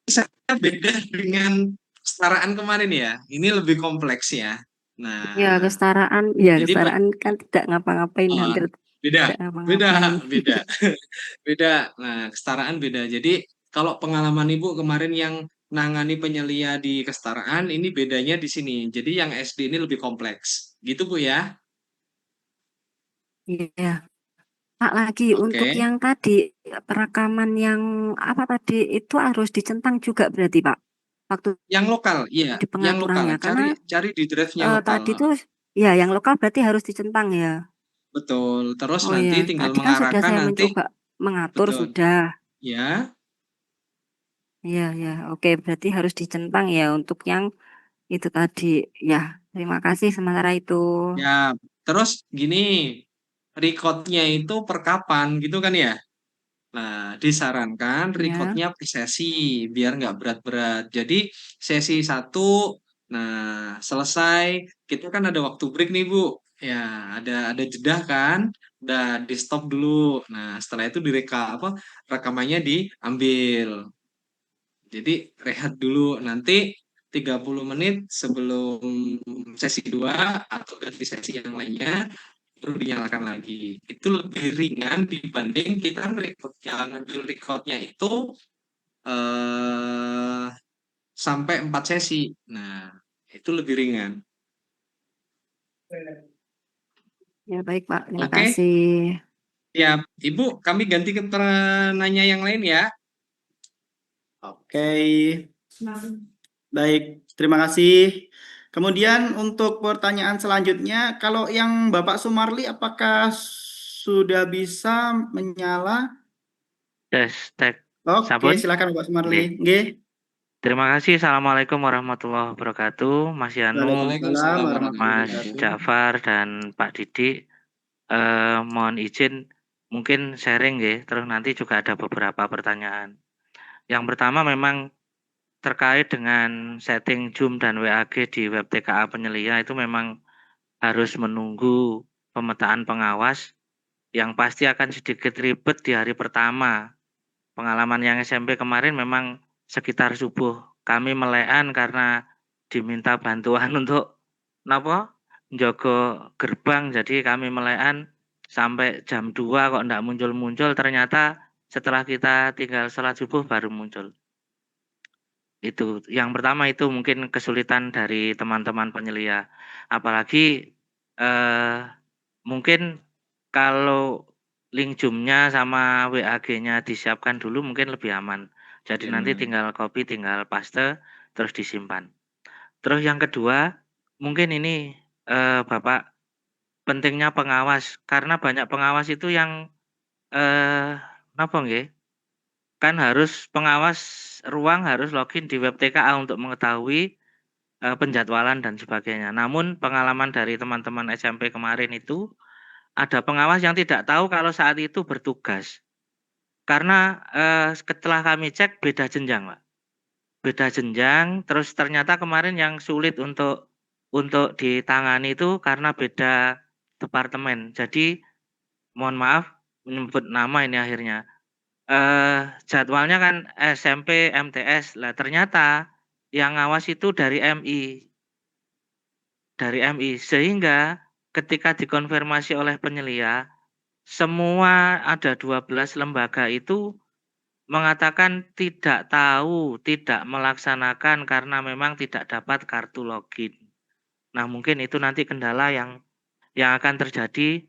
konsepnya beda dengan kesetaraan kemarin ya. Ini lebih kompleks ya. ya Nah, jadi kesetaraan kan tidak ngapa-ngapain, oh, hampir beda, tidak beda, ngapa-ngapain. beda, beda. Nah, kesetaraan beda. Jadi kalau pengalaman Ibu kemarin yang nangani penyelia di kesetaraan, ini bedanya di sini. Jadi yang SD ini lebih kompleks. Gitu Bu ya. Iya. Pak lagi untuk Oke. yang tadi perekaman yang apa tadi itu harus dicentang juga berarti Pak waktu Yang lokal, iya, di yang lokal. pengaturannya karena Cari cari di drive-nya lokal. tadi tuh ya yang lokal berarti harus dicentang ya. Betul. Terus Oh nanti ya, tinggal tadi kan sudah mengarahkan saya nanti. mencoba mengatur Betul. sudah. Ya, Iya ya, oke berarti harus dicentang ya untuk yang itu tadi. Ya, terima kasih sementara itu. ya. Terus gini, recordnya itu per kapan gitu kan ya? Nah, disarankan Ya. recordnya per sesi biar nggak berat-berat. Jadi sesi satu, nah selesai kita kan ada waktu break nih Bu. Ya ada jeda kan, udah di stop dulu. Nah setelah itu rekamannya diambil. Jadi rehat dulu nanti 30 menit sebelum sesi 2 atau ganti sesi yang lainnya baru dinyalakan lagi. Itu lebih ringan dibanding kita ngambil recordnya itu eh, sampai 4 sesi. Nah, itu lebih ringan. Ya, baik, Pak. Terima Oke, kasih. ya Ibu, kami ganti ke nanya yang lain ya. Oke, baik. Terima kasih. Kemudian untuk pertanyaan selanjutnya, kalau yang Bapak Sumarli apakah sudah bisa menyala? Tes, tek, Oke, sampun. silakan Bapak Nggih. Sumarli. Nggih. Terima kasih. Assalamualaikum warahmatullahi wabarakatuh. Mas Yanu, Waalaikumsalam warahmatullahi Mas wabarakatuh. Jafar, dan Pak Didik. Mohon izin mungkin sharing ya. Terus nanti juga ada beberapa pertanyaan. Yang pertama memang terkait dengan setting Zoom dan WAG di web TKA penyelia itu memang harus menunggu pemetaan pengawas yang pasti akan sedikit ribet di hari pertama. Pengalaman yang SMP kemarin memang sekitar subuh kami melekan karena diminta bantuan untuk napa njogo gerbang, jadi kami melekan sampai jam 2 kok ndak muncul-muncul, ternyata setelah kita tinggal sholat subuh baru muncul. Itu yang pertama, itu mungkin kesulitan dari teman-teman penyelia. Apalagi mungkin kalau link Zoom-nya sama WAG-nya disiapkan dulu mungkin lebih aman. Jadi nanti tinggal copy, tinggal paste, terus disimpan. Terus yang kedua, mungkin ini Bapak, pentingnya pengawas. Karena banyak pengawas itu yang napa nggih? Kan harus pengawas ruang harus login di web TKA untuk mengetahui penjadwalan dan sebagainya. Namun pengalaman dari teman-teman SMP kemarin itu ada pengawas yang tidak tahu kalau saat itu bertugas. Karena setelah kami cek beda jenjang, Pak. Beda jenjang, terus ternyata kemarin yang sulit untuk ditangani itu karena beda departemen. Jadi mohon maaf menyebut nama ini akhirnya. Jadwalnya kan SMP, MTS. Lah ternyata yang ngawas itu dari MI. Dari MI. Sehingga ketika dikonfirmasi oleh penyelia, semua ada 12 lembaga itu mengatakan tidak tahu, tidak melaksanakan karena memang tidak dapat kartu login. Nah, mungkin itu nanti kendala yang akan terjadi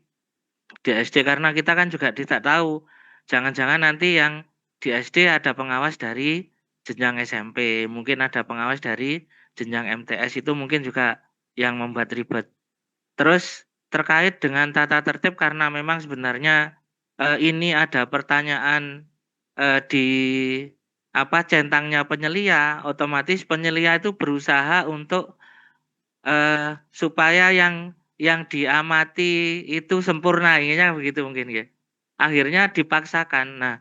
di SD, karena kita kan juga tidak tahu. Jangan-jangan nanti yang di SD ada pengawas dari jenjang SMP, mungkin ada pengawas dari jenjang MTS, itu mungkin juga yang membuat ribet. Terus terkait dengan tata tertib, karena memang sebenarnya ini ada pertanyaan di centangnya penyelia, otomatis penyelia itu berusaha untuk supaya yang diamati itu sempurna, intinya begitu mungkin ya. Akhirnya dipaksakan. Nah,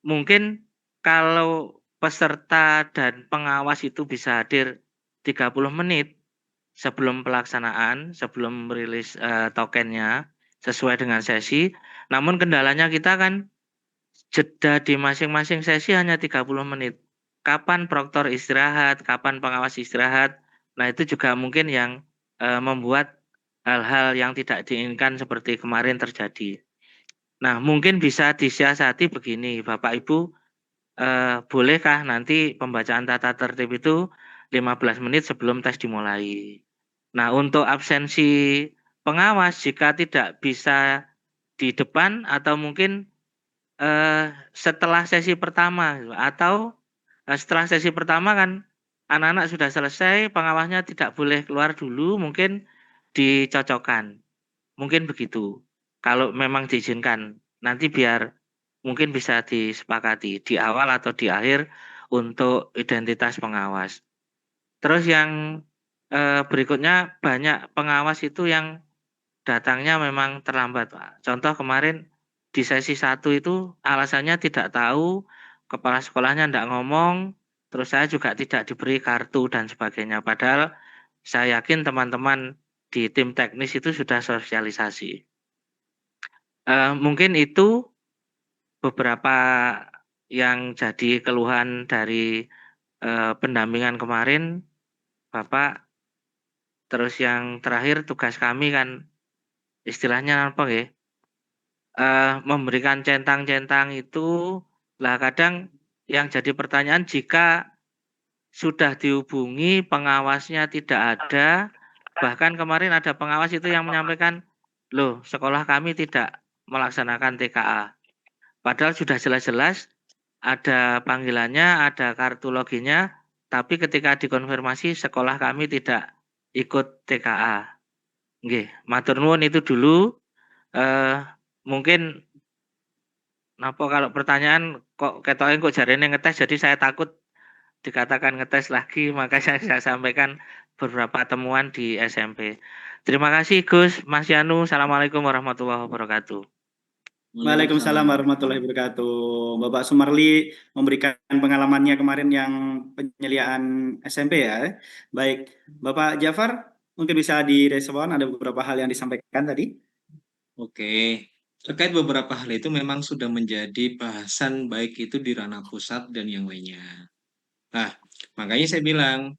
mungkin kalau peserta dan pengawas itu bisa hadir 30 menit sebelum pelaksanaan, sebelum merilis tokennya sesuai dengan sesi. Namun kendalanya kita kan jeda di masing-masing sesi hanya 30 menit. Kapan proktor istirahat, kapan pengawas istirahat. Nah, itu juga mungkin yang membuat hal-hal yang tidak diinginkan seperti kemarin terjadi. Nah, mungkin bisa disiasati begini, Bapak Ibu, bolehkah nanti pembacaan tata tertib itu 15 menit sebelum tes dimulai. Nah, untuk absensi pengawas jika tidak bisa di depan atau mungkin setelah sesi pertama, atau setelah sesi pertama kan anak-anak sudah selesai, pengawasnya tidak boleh keluar dulu, mungkin dicocokkan. Mungkin begitu. Kalau memang diizinkan, nanti biar mungkin bisa disepakati di awal atau di akhir untuk identitas pengawas. Terus yang berikutnya, banyak pengawas itu yang datangnya memang terlambat, Pak. Contoh kemarin di sesi 1 itu alasannya tidak tahu, kepala sekolahnya ndak ngomong, terus saya juga tidak diberi kartu dan sebagainya. Padahal saya yakin teman-teman di tim teknis itu sudah sosialisasi. Mungkin itu beberapa yang jadi keluhan dari pendampingan kemarin, Bapak. Terus yang terakhir tugas kami kan istilahnya apa ya? Memberikan centang-centang itu, lah kadang yang jadi pertanyaan jika sudah dihubungi pengawasnya tidak ada, bahkan kemarin ada pengawas itu yang menyampaikan, loh sekolah kami tidak melaksanakan TKA. Padahal sudah jelas-jelas ada panggilannya, ada kartu loginnya, tapi ketika dikonfirmasi sekolah kami tidak ikut TKA. Nggih, matur nuwun itu dulu. Mungkin napa kalau pertanyaan kok ketoke kok jarene ngetes, jadi saya takut dikatakan ngetes lagi, maka saya sampaikan beberapa temuan di SMP. Terima kasih Gus, Mas Yanu. Assalamualaikum warahmatullahi wabarakatuh. Waalaikumsalam warahmatullahi wabarakatuh. Bapak Sumarli memberikan pengalamannya kemarin yang penyeliaan SMP ya. Baik, Bapak Jafar mungkin bisa direspon, ada beberapa hal yang disampaikan tadi. Oke, terkait beberapa hal itu memang sudah menjadi bahasan baik itu di ranah pusat dan yang lainnya. Nah, makanya saya bilang,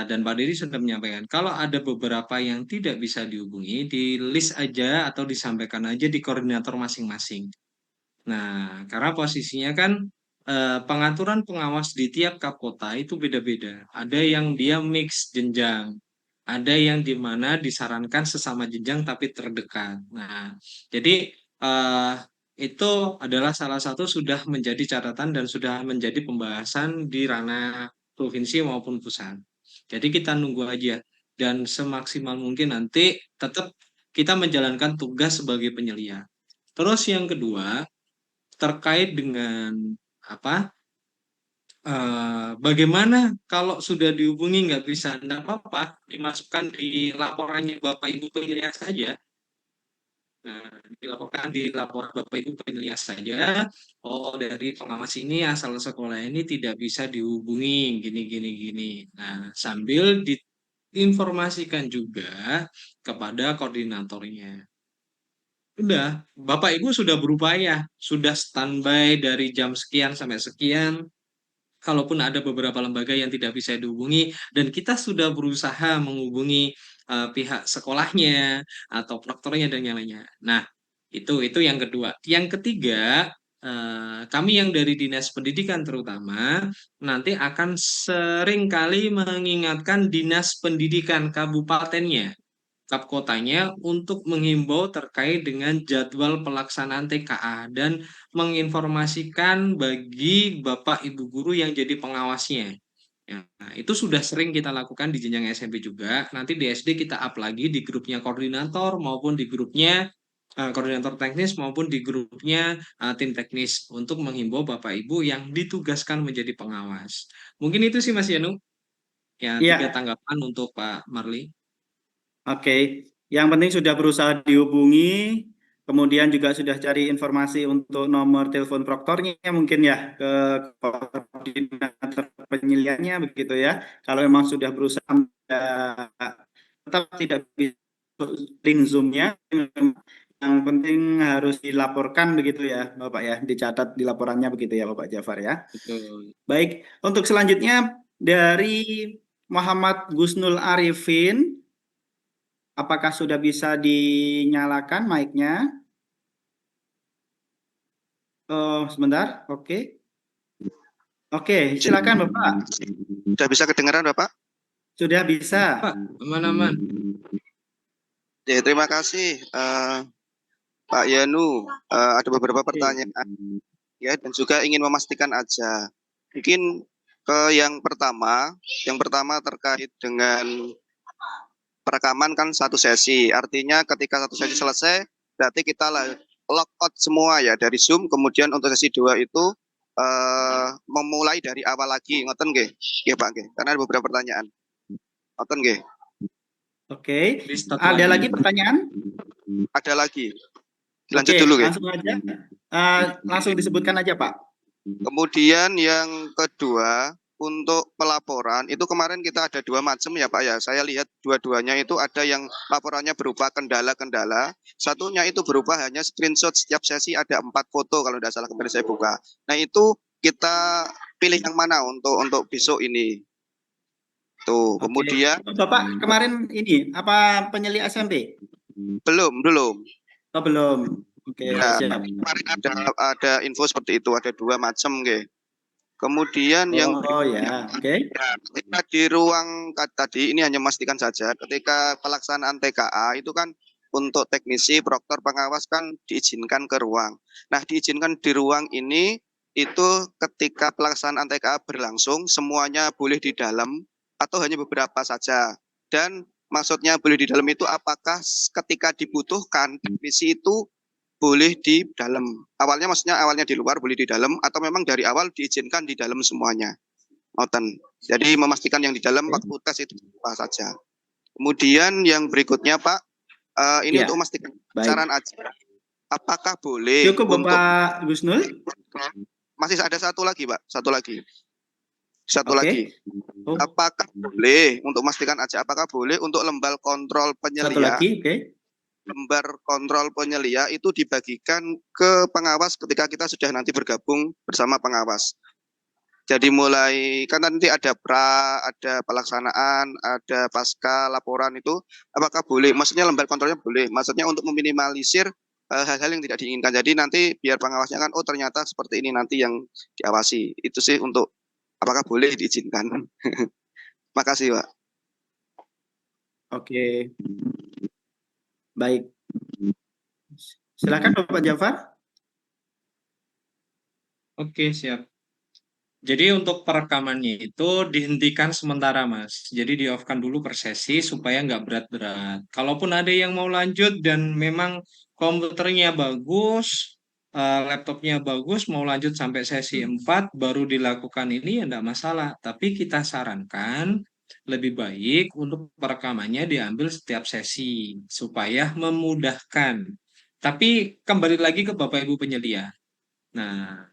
dan Pak Diri sudah menyampaikan, kalau ada beberapa yang tidak bisa dihubungi, di list aja atau disampaikan aja di koordinator masing-masing. Nah, karena posisinya kan pengaturan pengawas di tiap kapkota itu beda-beda. Ada yang dia mix jenjang, ada yang di mana disarankan sesama jenjang tapi terdekat. Nah, jadi itu adalah salah satu sudah menjadi catatan dan sudah menjadi pembahasan di ranah provinsi maupun pusat. Jadi kita nunggu aja dan semaksimal mungkin nanti tetap kita menjalankan tugas sebagai penyelia. Terus yang kedua, terkait dengan apa? Bagaimana kalau sudah dihubungi nggak bisa, nggak apa-apa, dimasukkan di laporannya Bapak Ibu penyelia saja. Nah, dilaporkan di laporan Bapak Ibu penyelia saja. Oh, dari pengawas ini asal sekolah ini tidak bisa dihubungi, gini. Nah, sambil diinformasikan juga kepada koordinatornya. Udah, Bapak Ibu sudah berupaya, sudah standby dari jam sekian sampai sekian. Kalaupun ada beberapa lembaga yang tidak bisa dihubungi, dan kita sudah berusaha menghubungi pihak sekolahnya atau proktornya dan yang lainnya. Nah, itu yang kedua. Yang ketiga, kami yang dari Dinas Pendidikan terutama nanti akan sering kali mengingatkan Dinas Pendidikan kabupatennya, kapkotanya untuk menghimbau terkait dengan jadwal pelaksanaan TKA dan menginformasikan bagi Bapak Ibu guru yang jadi pengawasnya. Ya, nah, itu sudah sering kita lakukan di jenjang SMP juga. Nanti di SD kita up lagi di grupnya koordinator maupun di grupnya koordinator teknis maupun di grupnya tim teknis untuk menghimbau Bapak Ibu yang ditugaskan menjadi pengawas. Mungkin itu sih Mas Yanu. Ya, 3 Iya, tanggapan untuk Pak Marli. oke. Yang penting sudah berusaha dihubungi, kemudian juga sudah cari informasi untuk nomor telepon proktornya mungkin ya ke koordinator penyeliannya begitu ya. Kalau memang sudah berusaha tetap tidak bisa link Zoom-nya, yang penting harus dilaporkan begitu ya Bapak ya, dicatat di laporannya begitu ya Bapak Jafar ya. Betul. Baik, untuk selanjutnya dari Muhammad Gusnul Arifin, apakah sudah bisa dinyalakan mic-nya? Sebentar, oke. Oke, silakan Bapak. Sudah bisa kedengaran Bapak? Sudah bisa. Pak, aman-aman. Ya, terima kasih Pak Yanu. Ada beberapa pertanyaan ya, dan juga ingin memastikan aja. Mungkin ke yang pertama terkait dengan perekaman kan satu sesi. Artinya ketika satu sesi selesai, berarti kita log out semua ya dari Zoom. Kemudian untuk sesi 2 itu memulai dari awal lagi. Ngoten nggih? Nggih Pak nggih. Karena ada beberapa pertanyaan. Ngoten nggih. Oke. Di start Ada lagi lagi. pertanyaan? Ada lagi. Lanjut Oke, dulu ya. langsung aja. Langsung disebutkan aja, Pak. Kemudian yang kedua, untuk pelaporan itu kemarin kita ada 2 macam ya Pak ya. Saya lihat dua-duanya itu ada yang laporannya berupa kendala-kendala. Satunya itu berupa hanya screenshot setiap sesi ada 4 foto kalau tidak salah kemarin saya buka. Nah itu kita pilih yang mana untuk besok ini. Tuh, Oke. kemudian Bapak kemarin ini apa penyelia SMP? belum. Oh, belum. Oke, Nah, siap. kemarin ada info seperti itu, ada 2 macam nggih. Kemudian yang Oh ya, oke. ya, ketika di ruang tadi ini hanya memastikan saja ketika pelaksanaan TKA itu kan untuk teknisi, proktor, pengawas kan diizinkan ke ruang. Nah, diizinkan di ruang ini itu ketika pelaksanaan TKA berlangsung semuanya boleh di dalam atau hanya beberapa saja. Dan maksudnya boleh di dalam itu apakah ketika dibutuhkan teknisi itu boleh di dalam. Awalnya di luar, boleh di dalam, atau memang dari awal diizinkan di dalam semuanya. Ngoten. Jadi memastikan yang di dalam waktu tes itu apa saja. Kemudian yang berikutnya Pak, ini Ya, untuk memastikan baik. saran aja. Apakah boleh Cukup untuk Bapak Gusnul? masih ada satu lagi Pak, satu lagi. Oke. Oh, Apakah boleh untuk memastikan aja apakah boleh untuk lembar kontrol satu penyelia lagi, oke. lembar kontrol penyelia itu dibagikan ke pengawas ketika kita sudah nanti bergabung bersama pengawas. Jadi mulai kan nanti ada pra, ada pelaksanaan, ada pasca laporan itu apakah boleh? Maksudnya lembar kontrolnya boleh. Maksudnya untuk meminimalisir hal-hal yang tidak diinginkan. Jadi nanti biar pengawasnya kan oh ternyata seperti ini nanti yang diawasi. Itu sih untuk apakah boleh diizinkan. Makasih, Pak. Oke. Baik. Silakan Bapak Jafar. Oke, siap. Jadi untuk perekamannya itu dihentikan sementara, Mas. Jadi di-off-kan dulu per sesi supaya nggak berat-berat. Kalaupun ada yang mau lanjut dan memang komputernya bagus, laptopnya bagus, mau lanjut sampai sesi 4, baru dilakukan ini ya nggak masalah. Tapi kita sarankan lebih baik untuk perekamannya diambil setiap sesi supaya memudahkan. Tapi kembali lagi ke Bapak Ibu penyelia. Nah,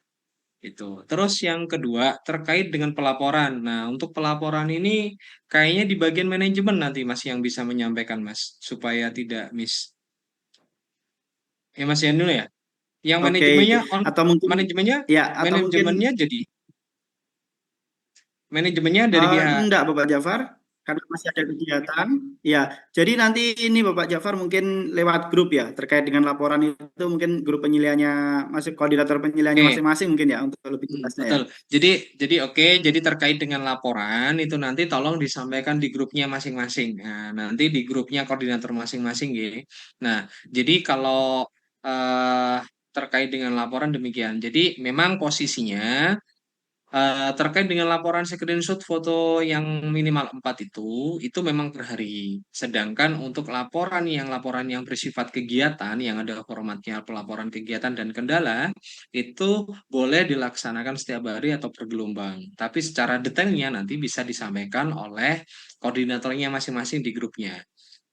itu. Terus yang kedua terkait dengan pelaporan. Nah, untuk pelaporan ini kayaknya di bagian manajemen nanti Mas yang bisa menyampaikan Mas supaya tidak miss. Ya Mas Yanul ya. Yang Oke. manajemennya Atau mungkin atau mungkin manajemennya dari pihak enggak Bapak Jafar, karena masih ada kegiatan. Ya, jadi nanti ini Bapak Jafar mungkin lewat grup ya terkait dengan laporan itu mungkin grup penyelianya masih koordinator penyelianya oke. masing-masing mungkin ya untuk lebih jelasnya ya. Betul. Jadi oke, jadi terkait dengan laporan itu nanti tolong disampaikan di grupnya masing-masing. Nah, nanti di grupnya koordinator masing-masing gitu. Nah, jadi kalau terkait dengan laporan demikian. Jadi memang posisinya terkait dengan laporan screenshot foto yang minimal 4 itu memang per hari. Sedangkan untuk laporan yang bersifat kegiatan, yang ada formatnya pelaporan kegiatan dan kendala, itu boleh dilaksanakan setiap hari atau per gelombang. Tapi secara detailnya nanti bisa disampaikan oleh koordinatornya masing-masing di grupnya.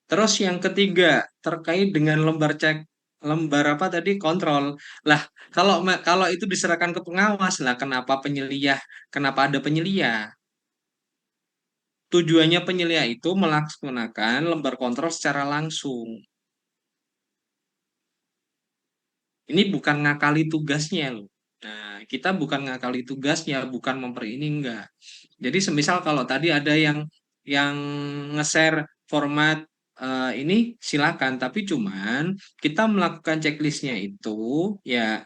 Terus yang ketiga, terkait dengan lembar apa tadi kontrol. Lah, kalau itu diserahkan ke pengawas lah, kenapa ada penyelia? Tujuannya penyelia itu melaksanakan lembar kontrol secara langsung. Ini bukan ngakali tugasnya loh. Nah, kita bukan ngakali tugasnya, bukan ini enggak. Jadi semisal kalau tadi ada yang nge-share format ini silakan, tapi cuman kita melakukan checklistnya itu ya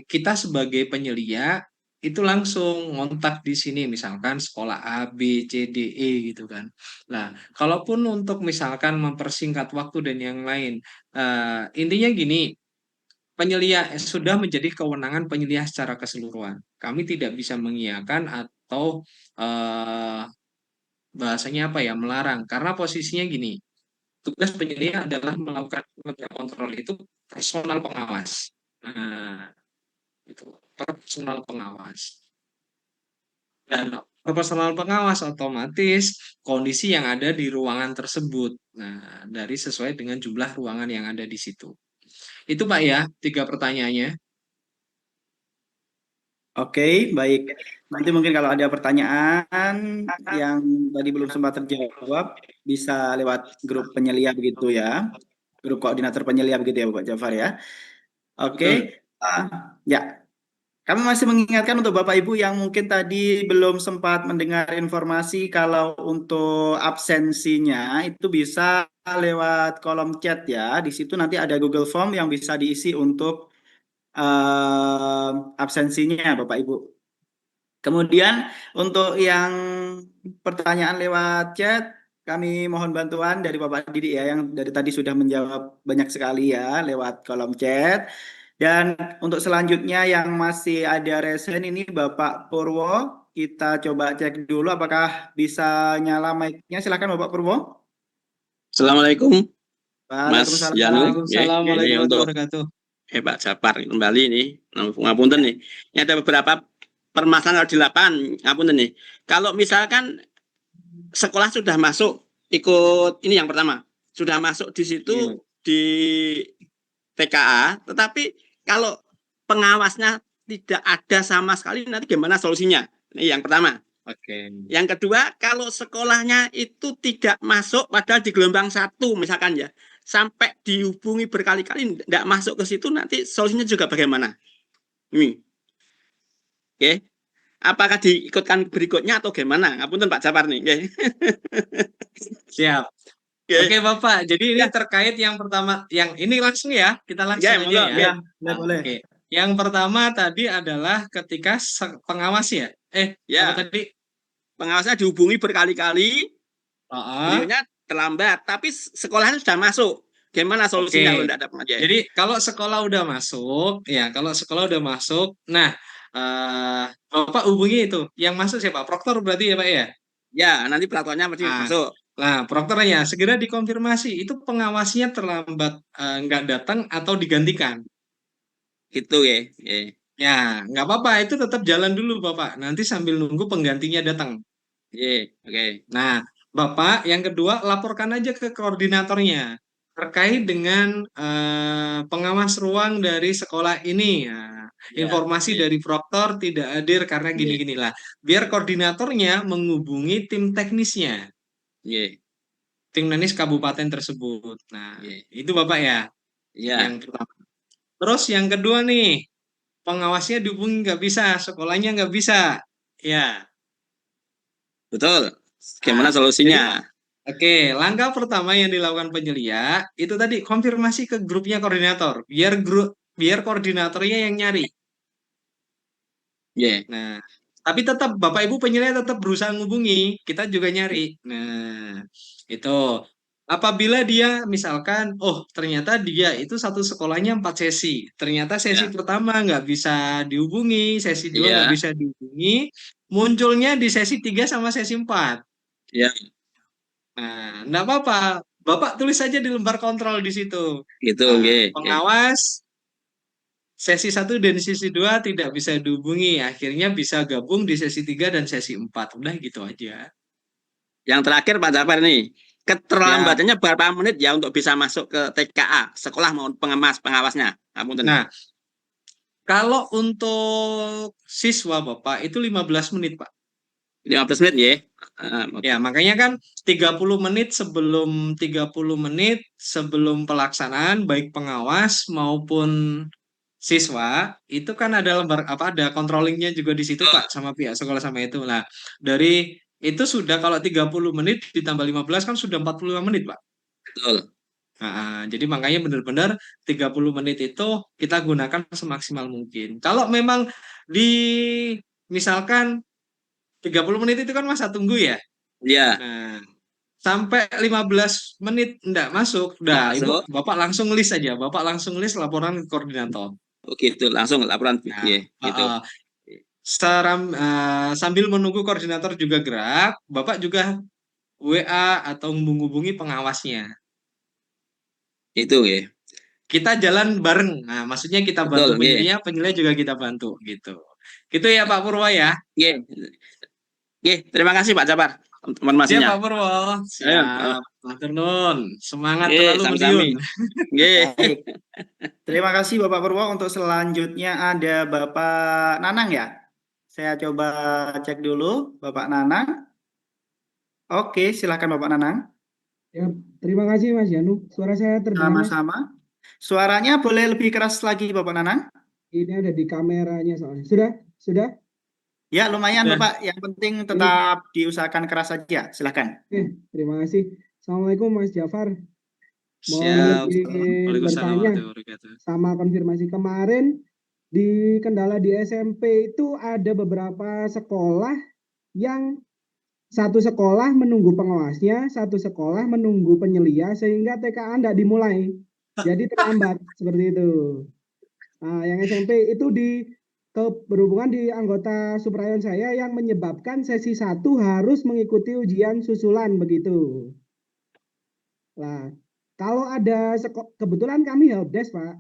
kita sebagai penyelia itu langsung ngontak di sini misalkan sekolah A, B, C, D, E gitu kan. Nah, kalaupun untuk misalkan mempersingkat waktu dan yang lain, intinya gini, penyelia sudah menjadi kewenangan penyelia secara keseluruhan. Kami tidak bisa mengiyakan atau bahasanya apa ya, melarang karena posisinya gini. Tugas penyelia adalah melakukan kontrol itu personal pengawas. Nah, itu personal pengawas. Dan proporsional pengawas, otomatis kondisi yang ada di ruangan tersebut. Nah, dari sesuai dengan jumlah ruangan yang ada di situ. Itu Pak ya, 3 pertanyaannya. Oke, baik. Nanti mungkin kalau ada pertanyaan yang tadi belum sempat terjawab, bisa lewat grup penyelia begitu ya. Grup koordinator penyelia begitu ya Bapak Jafar ya. Oke. Ya, kami masih mengingatkan untuk Bapak Ibu yang mungkin tadi belum sempat mendengar informasi kalau untuk absensinya itu bisa lewat kolom chat ya. Di situ nanti ada Google Form yang bisa diisi untuk absensinya Bapak Ibu. Kemudian untuk yang pertanyaan lewat chat, kami mohon bantuan dari Bapak Didi ya yang dari tadi sudah menjawab banyak sekali ya lewat kolom chat. Dan untuk selanjutnya yang masih ada resen ini Bapak Purwo, kita coba cek dulu apakah bisa nyala mic-nya. Silakan Bapak Purwo. Assalamualaikum Mas Waalaikumsalam. Yanu, Waalaikumsalam ini warahmatullahi untuk wabarakatuh. Pak Japar kembali nih, ngapunten nih. Ini ada beberapa permasalahan di lapangan, ngapunten nih. Kalau misalkan sekolah sudah masuk ikut ini yang pertama, sudah masuk di situ di TKA, tetapi kalau pengawasnya tidak ada sama sekali, nanti gimana solusinya? Ini yang pertama. Oke. Yang kedua, kalau sekolahnya itu tidak masuk padahal di gelombang 1 misalkan ya, sampai dihubungi berkali-kali tidak masuk ke situ, nanti solusinya juga bagaimana? Ini. Oke. Apakah diikutkan berikutnya atau gimana? Ngapunten Pak Japar nih. Oke. Siap. Oke Bapak, jadi ini terkait yang pertama, yang ini langsung ya, kita langsung aja ya. Ya, boleh. Oke. Yang pertama tadi adalah ketika pengawas ya. Ya. Apa tadi? Pengawasnya dihubungi berkali-kali, beliaunya terlambat, tapi sekolahnya sudah masuk. Gimana solusinya kalau tidak ada pengajian? Jadi kalau sekolah udah masuk, ya kalau sekolah udah masuk, nah Bapak hubungi itu. Yang masuk siapa? Proktor berarti ya Pak ya? Ya, nanti peraturannya pasti masuk. Nah, proktornya segera dikonfirmasi itu pengawasnya terlambat nggak datang atau digantikan. Gitu ya. Ya, nggak apa-apa, itu tetap jalan dulu Bapak. Nanti sambil nunggu penggantinya datang. Oke. Nah, Bapak yang kedua laporkan aja ke koordinatornya terkait dengan pengawas ruang dari sekolah ini. Nah, informasi dari proktor tidak hadir karena gini-gini lah. Biar koordinatornya menghubungi tim teknisnya. Tim teknis kabupaten tersebut. Nah, itu Bapak ya. Yang pertama. Terus yang kedua nih, pengawasnya dihubungi nggak bisa, sekolahnya nggak bisa. Ya. Betul. Gimana solusinya? Oke, langkah pertama yang dilakukan penyelia itu tadi konfirmasi ke grupnya koordinator, biar koordinatornya yang nyari. Nah, tapi tetap Bapak Ibu penyelia tetap berusaha menghubungi, kita juga nyari. Nah, itu apabila dia misalkan, ternyata dia itu satu sekolahnya 4 sesi, ternyata sesi pertama nggak bisa dihubungi, sesi 2 nggak bisa dihubungi, munculnya di sesi 3 sama sesi 4. Nah, enggak apa-apa. Bapak tulis saja di lembar kontrol di situ. Pengawas sesi 1 dan sesi 2 tidak bisa dihubungi. Akhirnya bisa gabung di sesi 3 dan sesi 4. Udah gitu aja. Yang terakhir Pak Jafar nih, keterlambatannya berapa menit ya untuk bisa masuk ke TKA, sekolah maupun pengawasnya? Nah, kalau untuk siswa Bapak itu 15 menit Pak. 15 menit ya? Ya, makanya kan 30 menit sebelum pelaksanaan baik pengawas maupun siswa itu kan ada ada controllingnya juga di situ Pak sama pihak sekolah sama itu. Nah, dari itu sudah kalau 30 menit ditambah 15 kan sudah 45 menit Pak. Betul. Nah, jadi makanya benar-benar 30 menit itu kita gunakan semaksimal mungkin. Kalau memang misalkan 30 menit itu kan masa tunggu ya? Iya. Nah, sampai 15 menit enggak masuk, Ibu, Bapak langsung list aja. Bapak langsung list laporan ke koordinator. Gitu, langsung laporan. Gitu. Sambil menunggu koordinator juga gerak, Bapak juga WA atau menghubungi pengawasnya. Itu ya. Kita jalan bareng. Nah, maksudnya kita bantu penyelia juga kita bantu gitu. Gitu ya Pak Purwa ya. Oke, terima kasih Pak Jafar Siap informasinya. Pak Purwo. Ayo, Siap. Matur nuwun. Semangat Oke, terlalu sami-sami. Madiun. Oke. Baik. Terima kasih Bapak Purwo. Untuk selanjutnya ada Bapak Nanang ya. Saya coba cek dulu Bapak Nanang. Oke, silakan Bapak Nanang. Ya, terima kasih Mas Yanu. Suara saya terdengar Mas. Sama-sama. Suaranya boleh lebih keras lagi Bapak Nanang? Ini ada di kameranya soalnya. Sudah? Ya, lumayan Sudah. Bapak. Yang penting tetap diusahakan keras saja. Silakan. Oke, terima kasih. Assalamualaikum Mas Jafar. Mau Siap. izin Waalaikumsalam bertanya warahmatullahi wabarakatuh. sama konfirmasi kemarin di kendala di SMP itu ada beberapa sekolah yang satu sekolah menunggu pengawasnya, satu sekolah menunggu penyelia sehingga TKA tidak dimulai. Jadi terlambat seperti itu. Nah, yang SMP itu berhubungan di anggota suprayon saya yang menyebabkan sesi 1 harus mengikuti ujian susulan begitu. Nah, kalau ada kebetulan kami helpdesk Pak,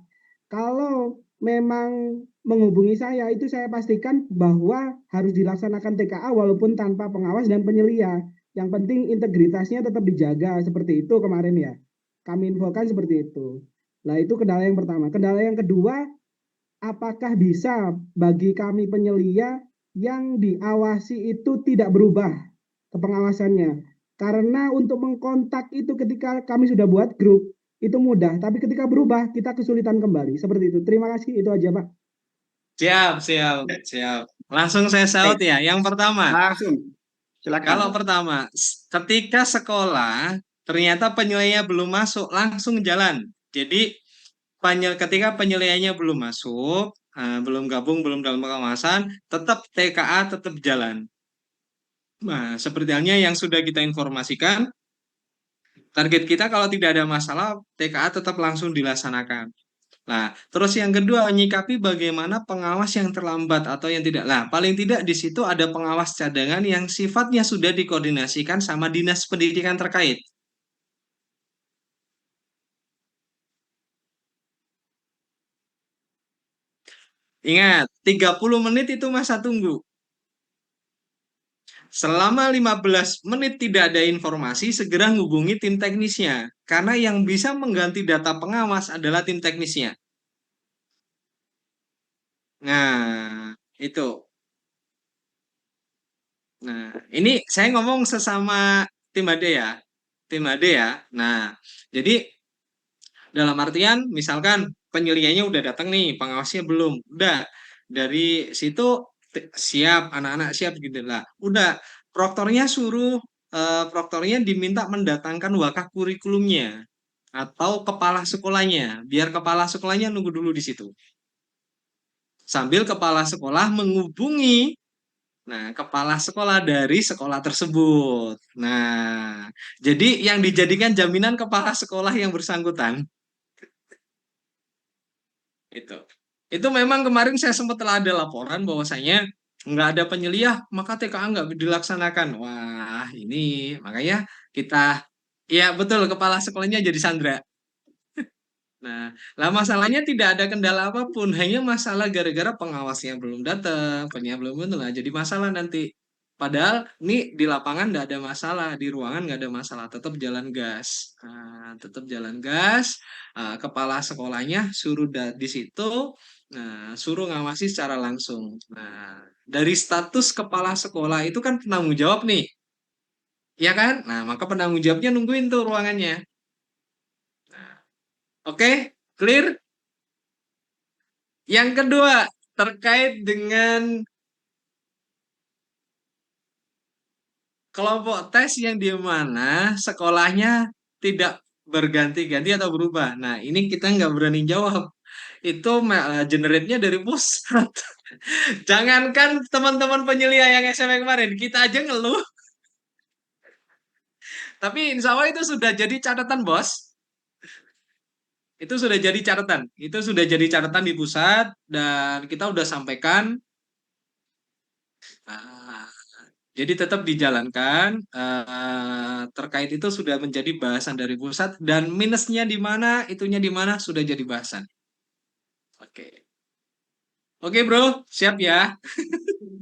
kalau memang menghubungi saya itu saya pastikan bahwa harus dilaksanakan TKA walaupun tanpa pengawas dan penyelia. Yang penting integritasnya tetap dijaga seperti itu kemarin ya. Kami infokan seperti itu. Nah, itu kendala yang pertama. Kendala yang kedua, apakah bisa bagi kami penyelia yang diawasi itu tidak berubah ke pengawasannya? Karena untuk mengkontak itu ketika kami sudah buat grup, itu mudah. Tapi ketika berubah, kita kesulitan kembali. Seperti itu. Terima kasih. Itu aja, Pak. Siap. Langsung saya saut ya. Yang pertama, Langsung. Silakan. kalau pertama, ketika sekolah ternyata penyelesaiannya belum masuk, langsung jalan. Jadi ketika penyelesaiannya belum masuk, belum gabung, belum dalam pengawasan, tetap TKA tetap jalan. Nah, seperti halnya yang sudah kita informasikan, target kita kalau tidak ada masalah, TKA tetap langsung dilaksanakan. Nah, terus yang kedua, menyikapi bagaimana pengawas yang terlambat atau yang tidak. Nah, paling tidak di situ ada pengawas cadangan yang sifatnya sudah dikoordinasikan sama dinas pendidikan terkait. Ingat, 30 menit itu masa tunggu. Selama 15 menit tidak ada informasi, segera hubungi tim teknisnya. Karena yang bisa mengganti data pengawas adalah tim teknisnya. Nah, itu. Nah, ini saya ngomong sesama tim AD ya. Tim AD ya. Nah, jadi dalam artian misalkan penyelidikannya udah datang nih, pengawasnya belum. Udah. Dari situ siap, anak-anak siap gitu lah. Udah, proktornya diminta mendatangkan wakaf kurikulumnya atau kepala sekolahnya, biar kepala sekolahnya nunggu dulu di situ. Sambil kepala sekolah menghubungi kepala sekolah dari sekolah tersebut. Nah, jadi yang dijadikan jaminan kepala sekolah yang bersangkutan. Itu memang kemarin saya sempat telah ada laporan bahwasanya nggak ada penyelia, maka TKA nggak dilaksanakan. Wah, ini makanya kita, ya betul, kepala sekolahnya jadi sandra. Nah, masalahnya tidak ada kendala apapun, hanya masalah gara-gara pengawasnya belum datang, penyelia belum betul lah, jadi masalah nanti. Padahal ini di lapangan nggak ada masalah, di ruangan nggak ada masalah, tetap jalan gas. Nah, tetap jalan gas, kepala sekolahnya suruh di situ, suruh ngawasi secara langsung. Nah, dari status kepala sekolah itu kan penanggung jawab nih, ya kan? Nah, maka penanggung jawabnya nungguin tuh ruangannya. Oke, clear? Yang kedua, terkait dengan kelompok tes yang di mana sekolahnya tidak berganti-ganti atau berubah. Nah, ini kita nggak berani jawab. Itu generate-nya dari pusat. Jangankan teman-teman penyelia yang SMP kemarin, kita aja ngeluh. Tapi insya Allah itu sudah jadi catatan, bos. Itu sudah jadi catatan. Itu sudah jadi catatan di pusat dan kita udah sampaikan. Jadi tetap dijalankan. Terkait itu sudah menjadi bahasan dari pusat dan minusnya di mana, itunya di mana sudah jadi bahasan. Oke. Oke, Bro. Siap ya.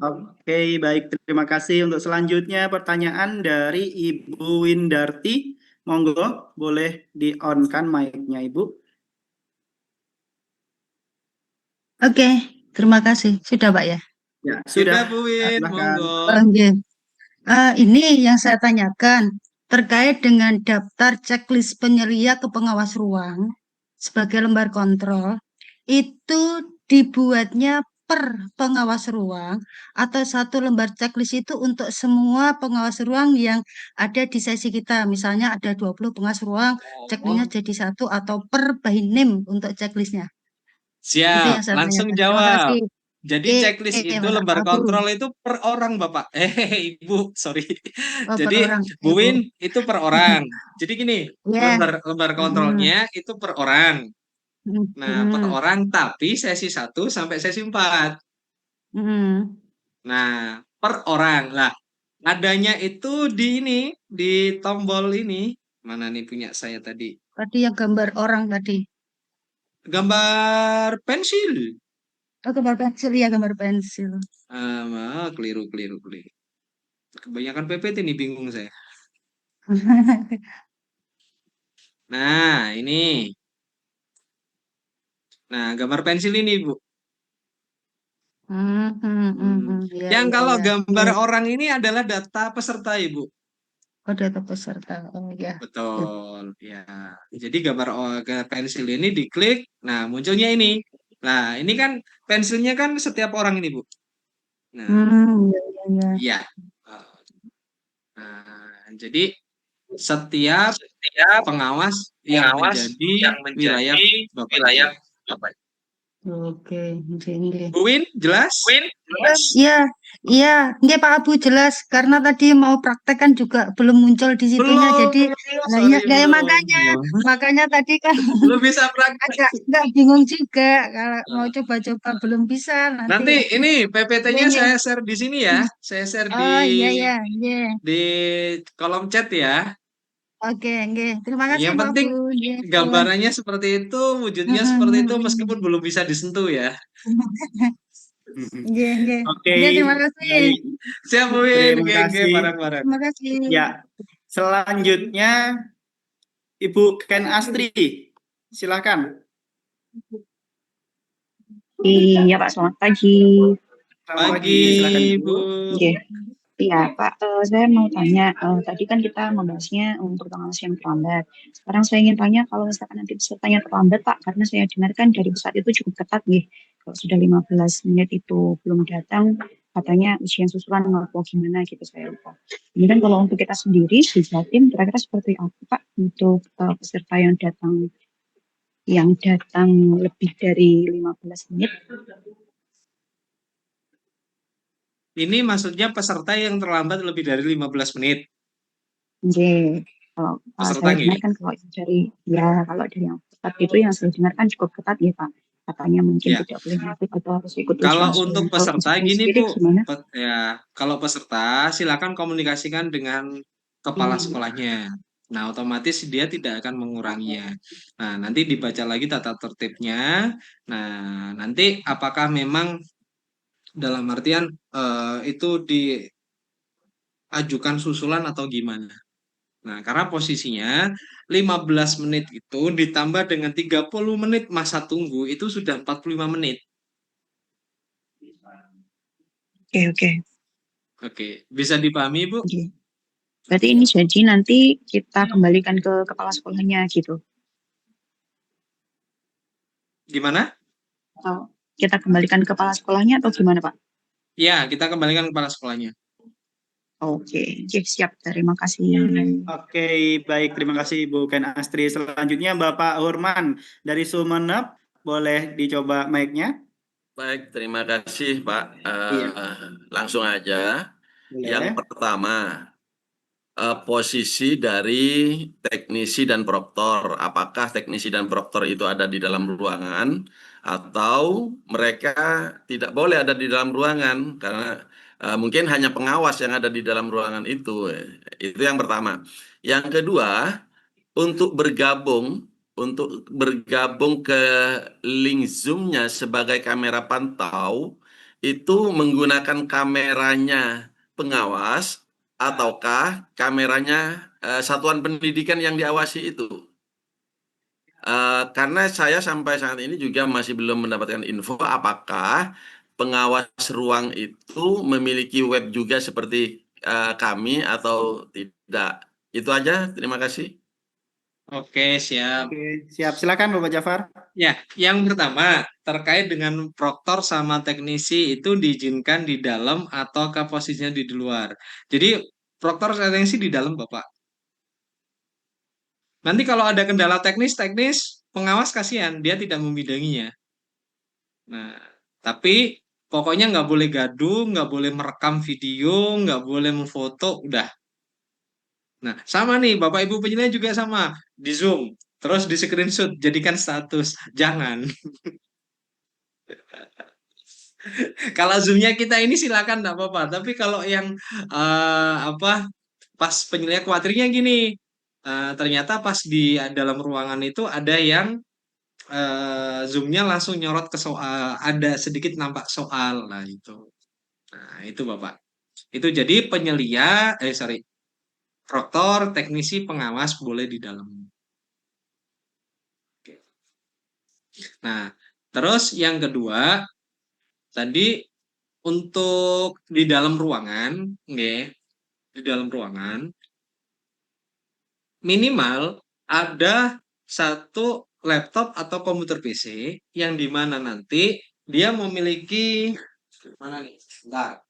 Oke, baik. Terima kasih. Untuk selanjutnya pertanyaan dari Ibu Windarti. Monggo, boleh di-on-kan mic-nya, Ibu. Oke, terima kasih. Sudah, Pak ya? Ya, Sudah, sudah. Bu Win. Silakan. Monggo. Oke. Ini yang saya tanyakan terkait dengan daftar checklist penyelia ke pengawas ruang sebagai lembar kontrol, itu dibuatnya per pengawas ruang atau satu lembar checklist itu untuk semua pengawas ruang yang ada di sesi kita. Misalnya ada 20 pengawas ruang, checklistnya jadi satu atau per by name untuk checklistnya. Itu yang Siap, saya langsung tanyakan. Terima jawab. kasih. Jadi checklist itu Mas lembar Abu. kontrol itu per orang, Bapak. Ibu, sorry. Oh, per Jadi orang. Bu Ibu. Win itu per orang. Jadi gini, Ya. lembar kontrolnya itu per orang. Nah, per orang tapi sesi 1 sampai sesi 4. Nah, per orang. Lah, adanya itu di ini, di tombol ini. Mana nih punya saya tadi? Tadi yang gambar orang tadi. Gambar pensil. Oh, gambar pensil ya, gambar pensil. Keliru. Kebanyakan PPT nih, bingung saya. Nah, ini. Nah, gambar pensil ini, Bu. Yang kalau gambar orang ini adalah data peserta, Ibu. Oh, data peserta. Oh, ya. Betul, ya. Jadi gambar pensil ini diklik, nah munculnya ini. Nah, ini kan pensilnya kan setiap orang ini, Bu. Nah, iya. Nah, jadi setiap pengawas yang menjadi wilayah Bapak. Oke. Bu Win, jelas? Iya, nggih Pak Abu jelas karena tadi mau praktek kan juga belum muncul di situnya jadi ya, makanya tadi kan belum bisa praktek. agak bingung juga kalau mau coba-coba belum bisa Nanti ini PPT-nya saya share di sini ya. Saya share di kolom chat ya. Oke, terima kasih Yang Pak penting Abu. gambarannya seperti itu, wujudnya seperti itu meskipun belum bisa disentuh ya. Oke. Terima kasih. Siap, Bu Win. Terima kasih. Bareng-bareng. Terima kasih. Ya, selanjutnya Ibu Ken Astri, silakan. Iya Pak, selamat pagi. Selamat pagi, silakan Ibu. Oke. Iya Pak, saya mau tanya, tadi kan kita membahasnya untuk pengawas yang terlambat. Sekarang saya ingin tanya kalau misalkan nanti pesertanya terlambat Pak, karena saya dengarkan dari pusat itu cukup ketat nih. Kalau sudah 15 menit itu belum datang, katanya ujian susulan atau gimana gitu saya lupa. Kemudian kalau untuk kita sendiri di Jatim, kira-kira seperti apa Pak untuk peserta yang datang lebih dari 15 menit? Ini maksudnya peserta yang terlambat lebih dari 15 menit. Oke, kalau saya dengarkan kalau dari yang ketat itu yang saya dengarkan cukup ketat ya Pak. Katanya mungkin tidak boleh masuk atau harus ikut ujian. Kalau untuk peserta gini Bu, ya kalau peserta silakan komunikasikan dengan kepala sekolahnya. Nah, otomatis dia tidak akan menguranginya. Nah, nanti dibaca lagi tata tertibnya. Nah, nanti apakah memang dalam artian itu diajukan susulan atau gimana. Nah, karena posisinya 15 menit itu ditambah dengan 30 menit masa tunggu itu sudah 45 menit. Oke, bisa dipahami, Bu? Berarti ini jadi nanti kita kembalikan ke kepala sekolahnya gitu. Gimana? Kita kembalikan ke kepala sekolahnya atau gimana, Pak? Ya, kita kembalikan ke kepala sekolahnya. Oke, siap. Terima kasih. Oke, baik. Terima kasih Ibu Ken Astri. Selanjutnya Bapak Hurman dari Sumeneb. Boleh dicoba mic-nya? Baik, terima kasih Pak. Langsung aja. Boleh. Yang pertama, posisi dari teknisi dan proktor. Apakah teknisi dan proktor itu ada di dalam ruangan atau mereka tidak boleh ada di dalam ruangan karena mungkin hanya pengawas yang ada di dalam ruangan itu. Itu yang pertama. Yang kedua, untuk bergabung untuk bergabung ke link Zoom-nya sebagai kamera pantau itu menggunakan kameranya pengawas ataukah kameranya satuan pendidikan yang diawasi itu? Karena saya sampai saat ini juga masih belum mendapatkan info apakah pengawas ruang itu memiliki web juga seperti kami atau tidak. Itu aja, terima kasih. Oke, siap. Oke, siap. Silakan Bapak Jafar. Ya, yang pertama terkait dengan proktor sama teknisi itu diizinkan di dalam atau ke posisinya di luar. Jadi proktor sama teknisi di dalam, Bapak. Nanti kalau ada kendala teknis, pengawas kasihan, dia tidak membidanginya. Nah, tapi pokoknya nggak boleh gaduh, nggak boleh merekam video, nggak boleh memfoto, udah. Nah, sama nih, Bapak Ibu penilai juga sama. Di Zoom, terus di screenshot, jadikan status. Jangan. Kalau Zoom-nya kita ini silakan nggak apa-apa. Tapi kalau yang apa pas penilaian khawatirnya gini, ternyata pas di dalam ruangan itu ada yang Zoom-nya langsung nyorot ke soal, ada sedikit nampak soal. Nah, itu. Nah, itu Bapak. Itu jadi proktor, teknisi, pengawas boleh di dalam. Oke. Nah, terus yang kedua, tadi untuk di dalam ruangan, nggih, di dalam ruangan minimal ada satu laptop atau komputer PC yang dimana nanti dia memiliki mana nih? Bentar.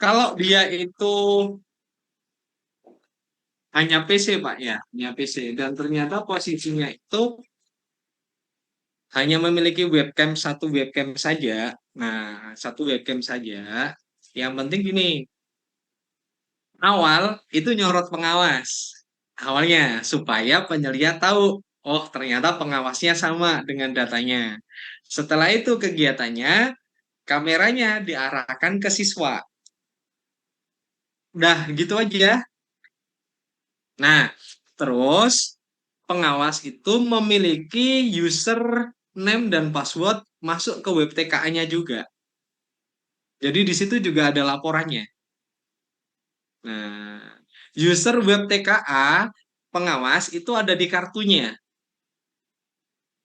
Kalau dia itu hanya PC, Pak, ya, hanya PC dan ternyata posisinya itu hanya memiliki satu webcam saja. Nah, satu webcam saja. Yang penting gini, awal itu nyorot pengawas. Awalnya supaya penyelia tahu, oh ternyata pengawasnya sama dengan datanya. Setelah itu kegiatannya, kameranya diarahkan ke siswa. Udah gitu aja. Nah, terus pengawas itu memiliki username dan password masuk ke web TKA-nya juga. Jadi di situ juga ada laporannya. Nah, user web TKA pengawas itu ada di kartunya.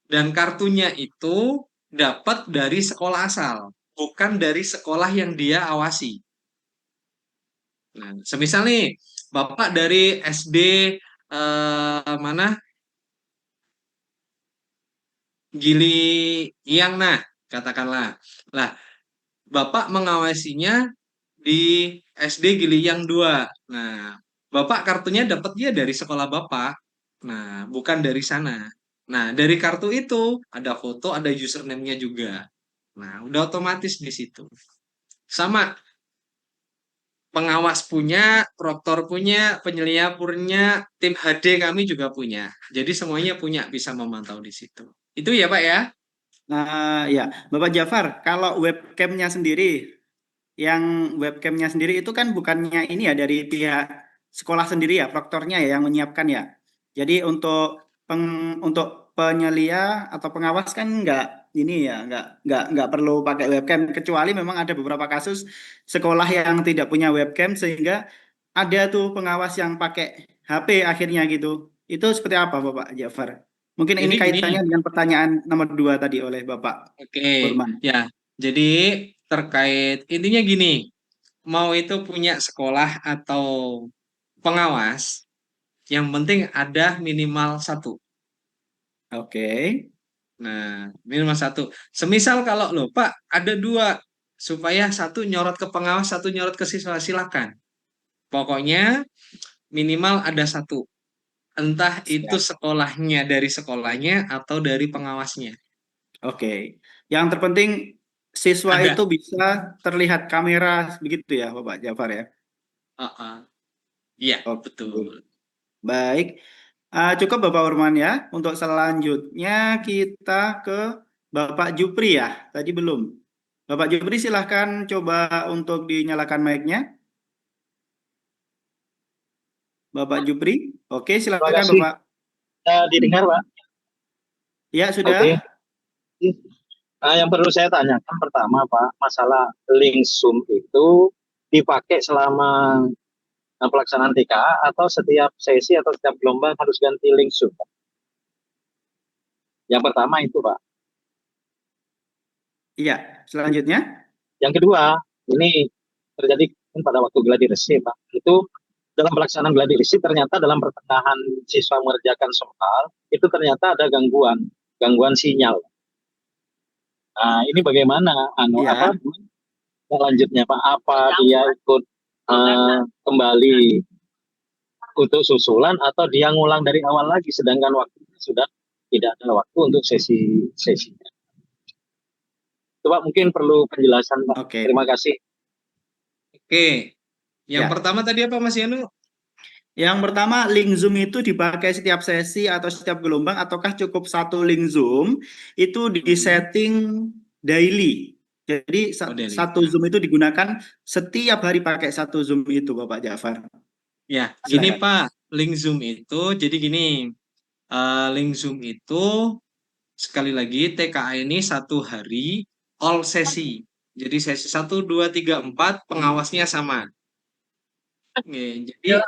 Dan kartunya itu dapat dari sekolah asal, bukan dari sekolah yang dia awasi. Nah, semisal nih, Bapak dari SD mana? Gili Yang, nah, katakanlah. Lah, Bapak mengawasinya di SD Gili Yang 2. Nah, Bapak kartunya dapatnya dari sekolah Bapak. Nah, bukan dari sana. Nah, dari kartu itu ada foto, ada username-nya juga. Nah, udah otomatis di situ. Sama, pengawas punya, proktor punya, penyelia punya, tim HD kami juga punya. Jadi semuanya punya, bisa memantau di situ. Itu ya, Pak ya? Nah, ya, Bapak Jafar, kalau webcamnya sendiri, yang webcamnya sendiri itu kan bukannya ini ya dari pihak sekolah sendiri ya, proktornya ya yang menyiapkan ya. Jadi untuk penyelia atau pengawas kan nggak ini ya, nggak perlu pakai webcam kecuali memang ada beberapa kasus sekolah yang tidak punya webcam sehingga ada tuh pengawas yang pakai HP akhirnya gitu. Itu seperti apa Bapak Jafar? Mungkin ini Jadi gini, kaitannya dengan pertanyaan nomor 2 tadi oleh Bapak oke, Furman. ya. Jadi terkait intinya gini, mau itu punya sekolah atau pengawas, yang penting ada minimal satu. Oke. Nah, minimal satu. Semisal kalau lo Pak ada dua, supaya satu nyorot ke pengawas, satu nyorot ke siswa, silakan. Pokoknya minimal ada satu. Entah itu Siap. sekolahnya dari sekolahnya atau dari pengawasnya. Oke. Yang terpenting siswa Ada. itu bisa terlihat kamera begitu ya, Bapak Jafar ya. Iya, Oke. betul. Baik. Cukup Bapak Furman ya. Untuk selanjutnya kita ke Bapak Jupri ya. Tadi belum. Bapak Jupri silahkan coba untuk dinyalakan mic-nya. Bapak Jupri, oke Terima silakan kasih. Bapak. Didengar, Pak? Ya sudah. Oke. Yang perlu saya tanyakan pertama, Pak, masalah link Zoom itu dipakai selama pelaksanaan TKA atau setiap sesi atau setiap gelombang harus ganti link Zoom, Pak? Yang pertama itu, Pak. Iya, selanjutnya. Yang kedua, ini terjadi pada waktu gladi resik, Pak. Itu dalam pelaksanaan gladi resik ternyata dalam pertengahan siswa mengerjakan soal itu ternyata ada gangguan sinyal. Nah, ini bagaimana Ya. selanjutnya, Pak? Apa dia ikut kembali untuk susulan atau dia ngulang dari awal lagi sedangkan waktunya sudah tidak ada waktu untuk sesinya. Itu, Pak, mungkin perlu penjelasan, Pak. Oke. Terima kasih. Oke. Yang Ya. pertama tadi apa Mas Yanu? Yang pertama, link Zoom itu dipakai setiap sesi atau setiap gelombang, ataukah cukup satu link Zoom itu disetting daily. Jadi daily. satu Zoom itu digunakan setiap hari pakai satu Zoom itu, Bapak Jafar. Ya, gini Silakan. Pak, link Zoom itu jadi gini, link Zoom itu sekali lagi TKA ini satu hari all sesi. Jadi sesi 1, 2, 3, 4 pengawasnya sama. Oke, jadi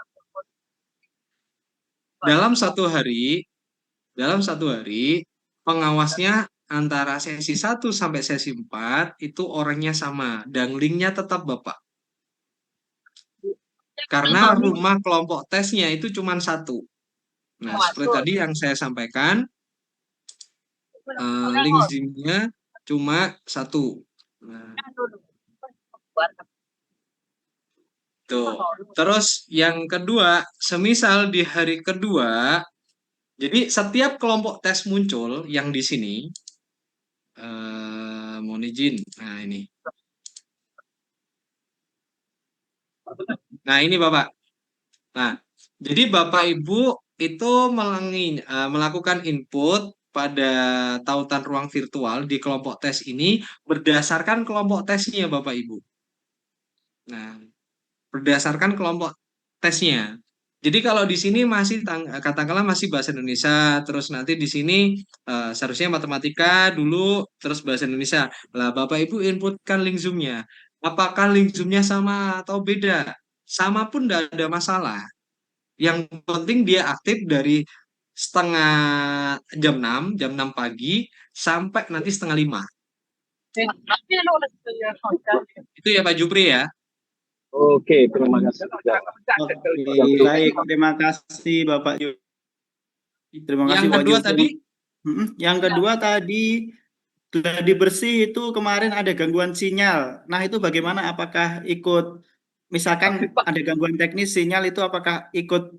dalam satu hari pengawasnya antara sesi 1 sampai sesi 4 itu orangnya sama dan linknya tetap Bapak. Karena rumah kelompok tesnya itu cuma satu. Nah, seperti tadi yang saya sampaikan, link Zoom-nya cuma satu. Nah, tuh. Terus yang kedua, semisal di hari kedua, jadi setiap kelompok tes muncul yang di sini, mohon izin, nah ini. Nah ini Bapak. Nah, jadi Bapak Ibu itu melakukan input pada tautan ruang virtual di kelompok tes ini berdasarkan kelompok tesnya Bapak Ibu. Nah, berdasarkan kelompok tesnya. Jadi kalau di sini masih katakanlah masih bahasa Indonesia, terus nanti di sini seharusnya matematika dulu, terus bahasa Indonesia. Lah Bapak Ibu inputkan link Zoom-nya. Apakah link Zoom-nya sama atau beda? Sama pun tidak ada masalah. Yang penting dia aktif dari jam 6 pagi sampai nanti 4:30. Itu ya Pak Jupri ya. Oke, terima kasih. Oke, baik, terima kasih Bapak Jupri. Terima kasih Yang Pak kedua Jupri. tadi? Yang kedua tadi gladi bersih itu kemarin ada gangguan sinyal. Nah itu bagaimana? Apakah ikut, misalkan ada gangguan teknis sinyal itu apakah ikut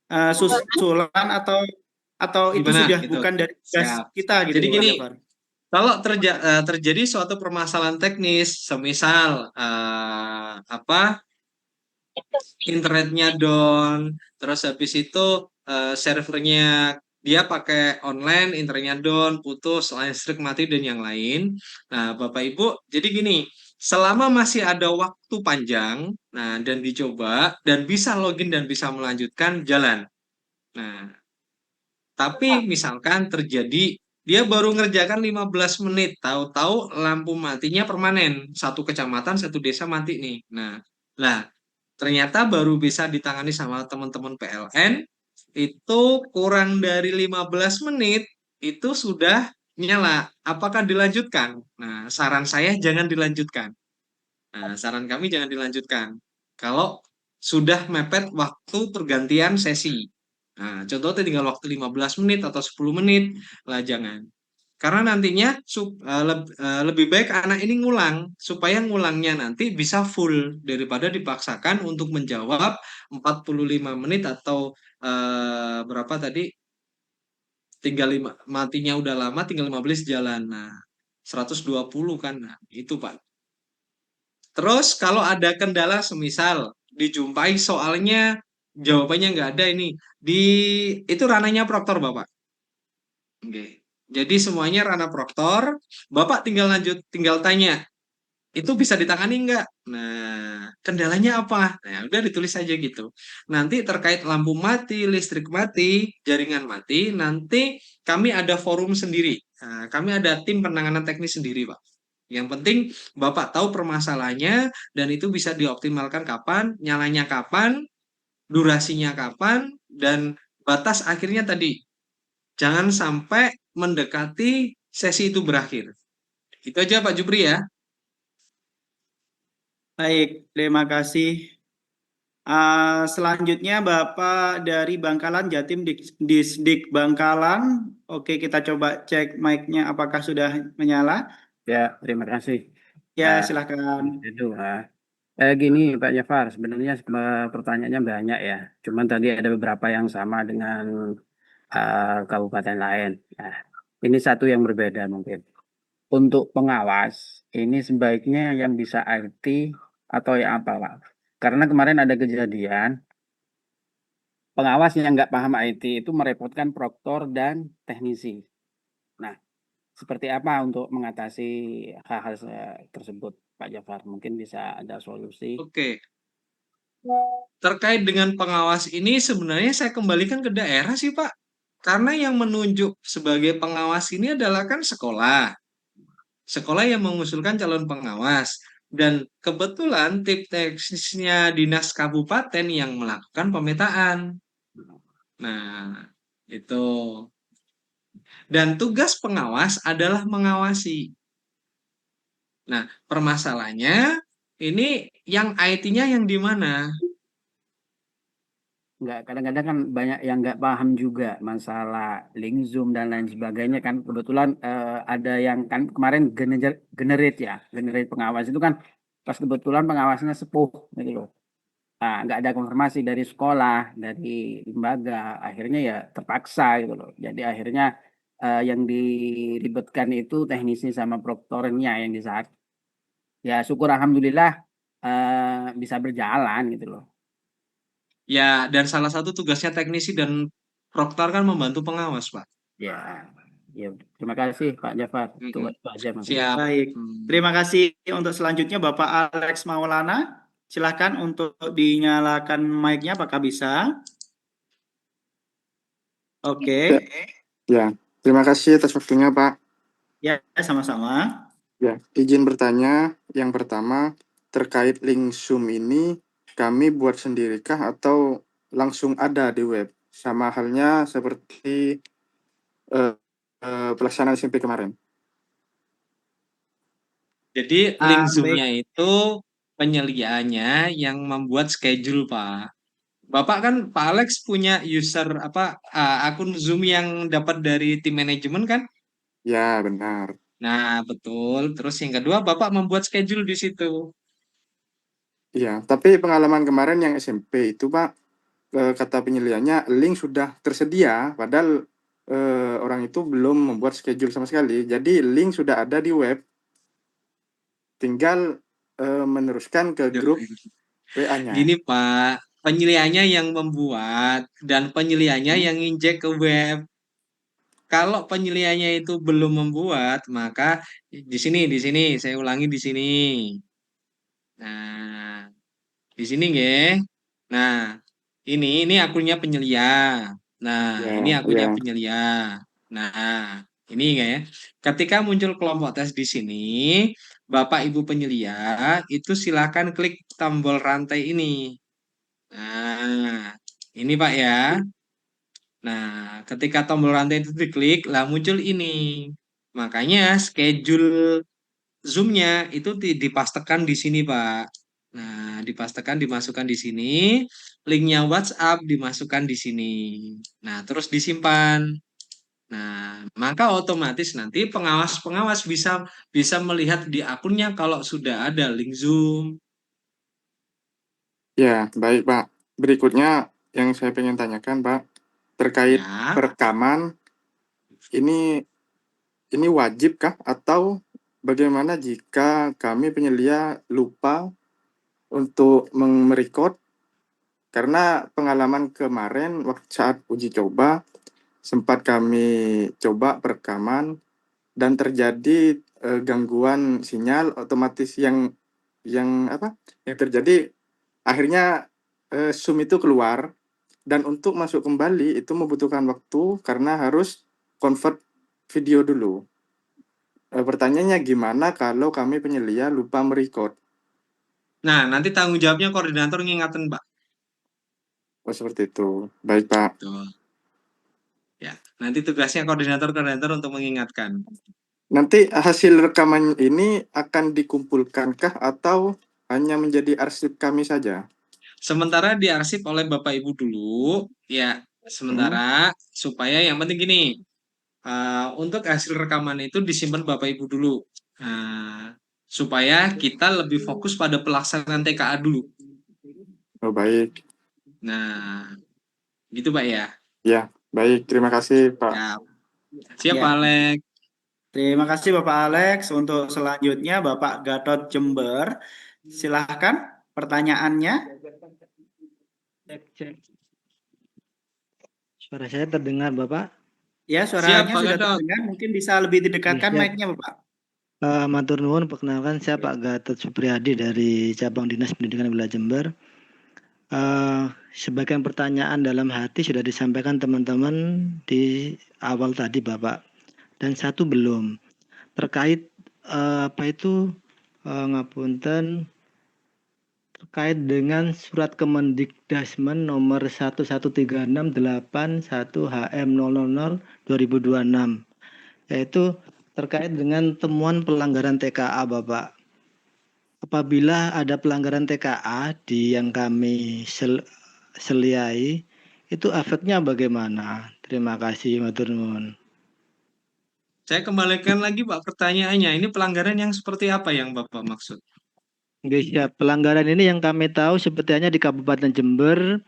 susulan atau itu Gimana? sudah Gitu. bukan dari tugas Siap. kita gitu? Jadi Pak gini, Jafar? kalau terjadi suatu permasalahan teknis, semisal internetnya down, terus habis itu servernya dia pakai online, internetnya down, putus, listrik mati dan yang lain. Nah, Bapak Ibu, jadi gini, selama masih ada waktu panjang, nah dan dicoba dan bisa login dan bisa melanjutkan jalan. Nah, tapi misalkan terjadi dia baru ngerjakan 15 menit, tahu-tahu lampu matinya permanen, satu kecamatan, satu desa mati nih. Nah, ternyata baru bisa ditangani sama teman-teman PLN, itu kurang dari 15 menit, itu sudah nyala. Apakah dilanjutkan? Nah, saran saya jangan dilanjutkan. Nah, saran kami jangan dilanjutkan. Kalau sudah mepet waktu pergantian sesi. Nah, contohnya tinggal waktu 15 menit atau 10 menit, lah jangan. Karena nantinya lebih baik anak ini ngulang, supaya ngulangnya nanti bisa full daripada dipaksakan untuk menjawab 45 menit atau berapa tadi, tinggal matinya udah lama, tinggal 15 jalan. Nah, 120 kan, nah, itu Pak. Terus kalau ada kendala semisal dijumpai soalnya jawabannya nggak ada ini, itu ranahnya proktor Bapak. Oke. Jadi semuanya ranah proktor, Bapak tinggal tanya, itu bisa ditangani nggak? Nah, kendalanya apa? Nah, udah ditulis aja gitu. Nanti terkait lampu mati, listrik mati, jaringan mati, nanti kami ada forum sendiri. Nah, kami ada tim penanganan teknis sendiri, Pak. Yang penting Bapak tahu permasalahannya dan itu bisa dioptimalkan kapan, nyalanya kapan, durasinya kapan, dan batas akhirnya tadi. Jangan sampai mendekati sesi itu berakhir. Itu aja Pak Jupri ya. Baik, terima kasih. Selanjutnya Bapak dari Bangkalan, Jatim Disdik Bangkalan. Oke, kita coba cek mic-nya apakah sudah menyala. Ya, terima kasih. Ya, silakan. Itu, gini Pak Jafar, sebenarnya pertanyaannya banyak ya. Cuman tadi ada beberapa yang sama dengan kabupaten lain. Nah, ini satu yang berbeda mungkin. Untuk pengawas, ini sebaiknya yang bisa IT atau yang apa, Pak? Karena kemarin ada kejadian, pengawas yang nggak paham IT itu merepotkan proktor dan teknisi. Nah, seperti apa untuk mengatasi hal-hal tersebut, Pak Jafar? Mungkin bisa ada solusi. Oke. Terkait dengan pengawas ini sebenarnya saya kembalikan ke daerah sih Pak. Karena yang menunjuk sebagai pengawas ini adalah kan sekolah. Sekolah yang mengusulkan calon pengawas. Dan kebetulan tim teknisnya dinas kabupaten yang melakukan pemetaan. Nah, itu. Dan tugas pengawas adalah mengawasi. Nah, permasalahannya ini yang IT-nya yang di mana? Nggak, kadang-kadang kan banyak yang nggak paham juga masalah link Zoom dan lain sebagainya kan. Kebetulan ada yang kan kemarin generate pengawas itu kan pas kebetulan pengawasnya sepuh gitu loh. Nah, nggak ada konfirmasi dari sekolah, dari lembaga, akhirnya ya terpaksa gitu loh. Jadi akhirnya yang diribetkan itu teknisnya sama proktornya yang di saat ya syukur alhamdulillah bisa berjalan gitu loh. Ya, dan salah satu tugasnya teknisi dan proktor kan membantu pengawas, Pak. Ya, ya terima kasih Pak Jafar. Itu aja Mas. Siap. Baik, terima kasih. Untuk selanjutnya Bapak Alex Maulana, silakan untuk dinyalakan mic-nya apakah bisa? Oke. Ya, terima kasih atas waktunya Pak. Ya, sama-sama. Ya, izin bertanya. Yang pertama, terkait link Zoom ini, kami buat sendirikah atau langsung ada di web? Sama halnya seperti pelaksanaan SMP kemarin. Jadi link Zoom-nya itu penyeliaannya yang membuat schedule, Pak. Bapak kan Pak Alex punya user akun Zoom yang dapat dari tim manajemen kan? Ya, benar. Nah, betul. Terus yang kedua, Bapak membuat schedule di situ. Iya, tapi pengalaman kemarin yang SMP itu Pak, kata penyeliannya link sudah tersedia, padahal orang itu belum membuat schedule sama sekali. Jadi link sudah ada di web, tinggal meneruskan ke grup WA-nya. Gini Pak, penyeliannya yang membuat dan penyeliannya yang injek ke web. Kalau penyeliannya itu belum membuat, maka di sini saya ulangi di sini. Nah, di sini nggih. Nah, ini akunnya penyelia. Nah, ini akunnya penyelia. Nah, ini ya. Ketika muncul kelompok tes di sini, Bapak Ibu penyelia itu silakan klik tombol rantai ini. Nah, ini Pak ya. Nah, ketika tombol rantai itu diklik, lah muncul ini. Makanya schedule Zoom-nya itu dipastekan di sini, Pak. Nah, dipastekan, dimasukkan di sini. Linknya WhatsApp dimasukkan di sini. Nah, terus disimpan. Nah, maka otomatis nanti pengawas-pengawas bisa melihat di akunnya kalau sudah ada link Zoom. Ya, baik Pak. Berikutnya yang saya pengen tanyakan Pak, terkait perekaman, ini wajib kah atau bagaimana jika kami penyelia lupa untuk merekod? Karena pengalaman kemarin waktu saat uji coba sempat kami coba perekaman dan terjadi gangguan sinyal, otomatis yang terjadi akhirnya Zoom itu keluar, dan untuk masuk kembali itu membutuhkan waktu karena harus convert video dulu. Pertanyaannya gimana kalau kami penyelia lupa merecord? Nah, nanti tanggung jawabnya koordinator ngingatin, Pak. Oh, seperti itu. Baik, Pak. Tuh. Ya, nanti tugasnya koordinator untuk mengingatkan. Nanti hasil rekaman ini akan dikumpulkankah atau hanya menjadi arsip kami saja? Sementara diarsip oleh Bapak Ibu dulu, ya. Sementara supaya yang penting gini, untuk hasil rekaman itu disimpan Bapak Ibu dulu. Supaya kita lebih fokus pada pelaksanaan TKA dulu. Oh, baik. Nah, gitu Pak ya. Ya, baik. Terima kasih, Pak. Siap, Ya. Pak Alex. Terima kasih Bapak Alex. Untuk selanjutnya Bapak Gatot Jember. Silahkan pertanyaannya. Cek. Suara saya terdengar, Bapak? Ya, suaranya sudah terdengar. Mungkin bisa lebih didekatkan mic-nya, Bapak. Matur nuwun, perkenalkan saya Pak Gatot Supriyadi dari Cabang Dinas Pendidikan Wilayah Jember. Sebagian pertanyaan dalam hati sudah disampaikan teman-teman di awal tadi, Bapak. Dan satu belum. Terkait ngapunten, terkait dengan surat Kemendikdasmen nomor 1136810HM000/2026, yaitu terkait dengan temuan pelanggaran TKA, Bapak. Apabila ada pelanggaran TKA yang kami seliai, itu efeknya bagaimana? Terima kasih, matur nuwun. Saya kembalikan lagi Pak pertanyaannya. Ini pelanggaran yang seperti apa yang Bapak maksud? Oke, siap. Pelanggaran ini yang kami tahu sepertinya di Kabupaten Jember,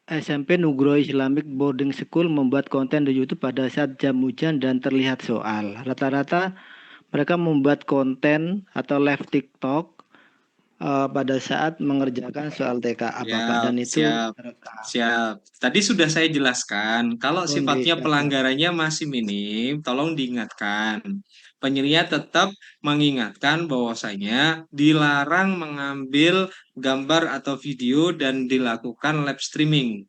SMP Nugroho Islamic Boarding School membuat konten di YouTube pada saat jam hujan dan terlihat soal. Rata-rata mereka membuat konten atau live TikTok pada saat mengerjakan soal TKA, Bapak, dan itu Siap. Tadi sudah saya jelaskan, kalau sifatnya pelanggarannya masih minim, tolong diingatkan. Penyelia tetap mengingatkan bahwasanya dilarang mengambil gambar atau video dan dilakukan live streaming.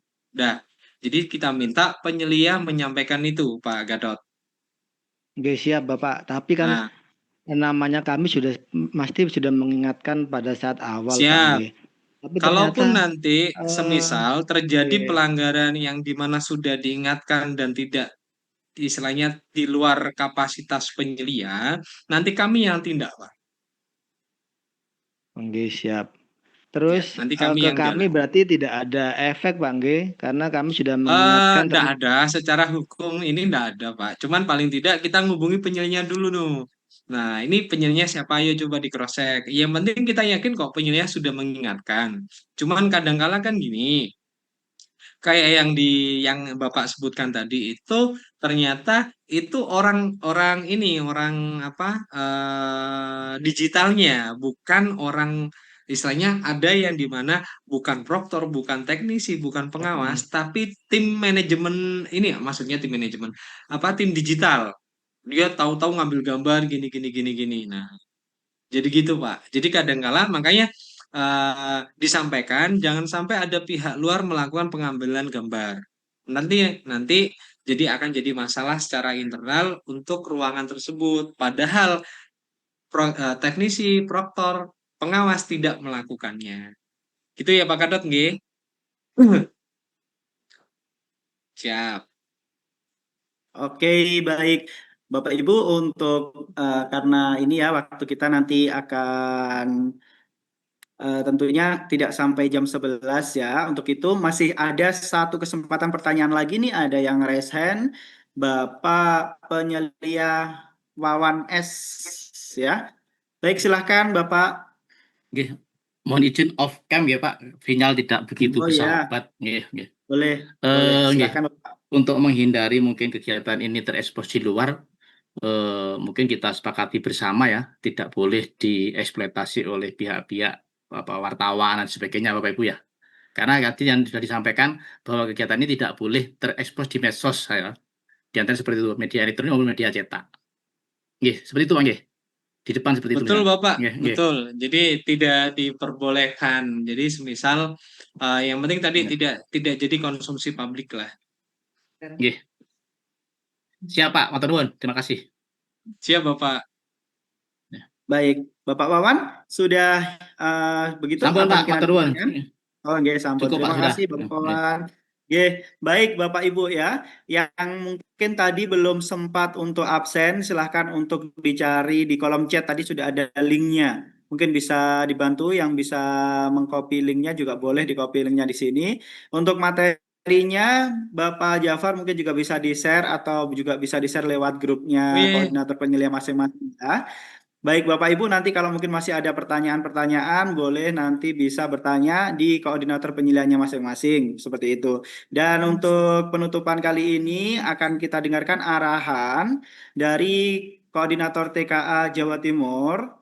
Jadi kita minta penyelia menyampaikan itu, Pak Gatot. Oke, siap, Bapak. Tapi kan namanya kami sudah mengingatkan pada saat awal, Siap. Pak. Tapi Kalaupun ternyata, nanti semisal terjadi pelanggaran yang dimana sudah diingatkan dan tidak istilahnya di luar kapasitas penyelia, nanti kami yang tindak, Pak. Oke, siap. Terus nanti kami ke yang kami jalan. berarti tidak ada efek, Pak Nge, karena kami sudah mengingatkan. Tidak ada, secara hukum ini tidak ada, Pak. Cuman paling tidak kita ngubungi penyelinya dulu tuh. Nah, ini penyelinya siapa? Ayo coba di cross check. Yang penting kita yakin kok penyelinya sudah mengingatkan. Cuman kadang-kala kan gini, kayak yang Bapak sebutkan tadi itu ternyata itu orang digitalnya, bukan orang istilahnya ada yang dimana bukan proktor, bukan teknisi, bukan pengawas, tapi tim manajemen ini maksudnya tim manajemen tim digital. Dia tahu-tahu ngambil gambar gini. Nah, jadi gitu Pak. Jadi kadang-kala makanya disampaikan jangan sampai ada pihak luar melakukan pengambilan gambar. Nanti jadi akan jadi masalah secara internal untuk ruangan tersebut. Padahal teknisi, proktor, pengawas tidak melakukannya. Gitu ya Pak Gatot, nggih? Siap. Oke, baik. Bapak Ibu, untuk karena ini ya waktu kita nanti akan tentunya tidak sampai jam 11 ya. Untuk itu masih ada satu kesempatan pertanyaan lagi nih, ada yang raise hand, Bapak penyelia Wawan S ya. Baik, silahkan Bapak. Nggih, mohon izin off cam ya Pak, sinyal tidak begitu bersahabat. Nggih. Boleh, silakan Bapak. Untuk menghindari mungkin kegiatan ini terekspos di luar, mungkin kita sepakati bersama ya, tidak boleh dieksploitasi oleh pihak-pihak wartawan dan sebagainya Bapak Ibu ya. Karena tadi yang sudah disampaikan bahwa kegiatan ini tidak boleh terekspos di medsos saya. Di antara seperti itu, media elektronik maupun media cetak. Nggih, seperti itu, Pak, nggih. Di depan seperti itu. Betul, Bapak. Nggih, nggih. Betul. Jadi tidak diperbolehkan. Jadi semisal yang penting tadi tidak jadi konsumsi publik lah. Nggih. Siap, Pak. Matur nuwun. Terima kasih. Siap, Bapak. Baik, Bapak Wawan sudah begitu Sampun, apa Pak. kira Matur nuwun. Oh, nggih, sampun. Cukup, Pak, Terima sudah. kasih Bapak Wawan. Nggih, baik Bapak Ibu ya. Yang mungkin tadi belum sempat untuk absen, silahkan untuk dicari di kolom chat. Tadi sudah ada linknya. Mungkin bisa dibantu yang bisa mengcopy linknya juga boleh di-copy linknya di sini. Untuk materinya Bapak Jafar mungkin juga bisa di-share atau juga bisa di-share lewat grupnya koordinator penyelia masing-masing ya. Baik Bapak Ibu, nanti kalau mungkin masih ada pertanyaan-pertanyaan, boleh nanti bisa bertanya di koordinator penyilihannya masing-masing, seperti itu. Dan untuk penutupan kali ini akan kita dengarkan arahan dari koordinator TKA Jawa Timur,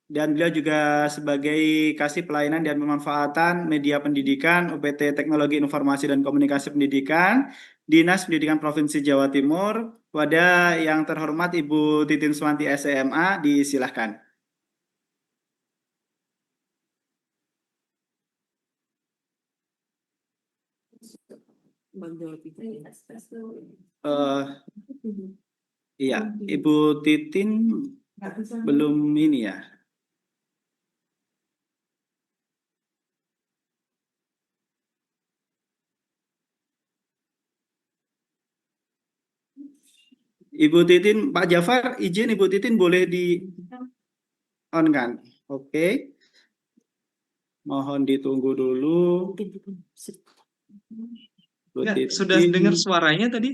dan beliau juga sebagai kasih pelayanan dan pemanfaatan media pendidikan UPT Teknologi Informasi dan Komunikasi Pendidikan, Dinas Pendidikan Provinsi Jawa Timur. Kepada yang terhormat Ibu Titin Suwanti SMA, disilahkan. Iya, Ibu Titin belum ini ya. Ibu Titin, Pak Jafar, izin Ibu Titin boleh di on kan? Oke. Mohon ditunggu dulu. Ya, sudah dengar suaranya tadi?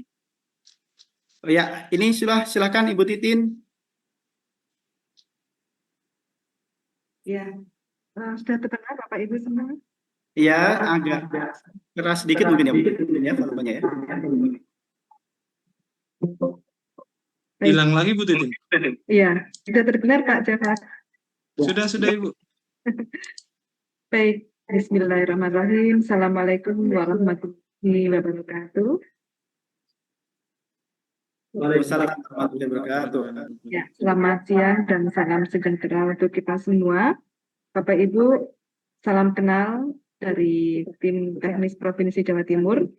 Oh ya, ini sudah, silakan Ibu Titin. Ya, sudah terdengar Bapak Ibu semua? Ya, agak keras sedikit mungkin ya Bu Titin ya, volumenya ya. Hilang lagi Bu Titin? Iya, sudah terdengar Pak Jafar? Sudah Ibu. Baik, Bismillahirrahmanirrahim. Assalamualaikum warahmatullahi wabarakatuh. Waalaikumsalam warahmatullahi wabarakatuh. Ya, selamat siang dan salam sejahtera untuk kita semua. Bapak Ibu, salam kenal dari tim teknis Provinsi Jawa Timur.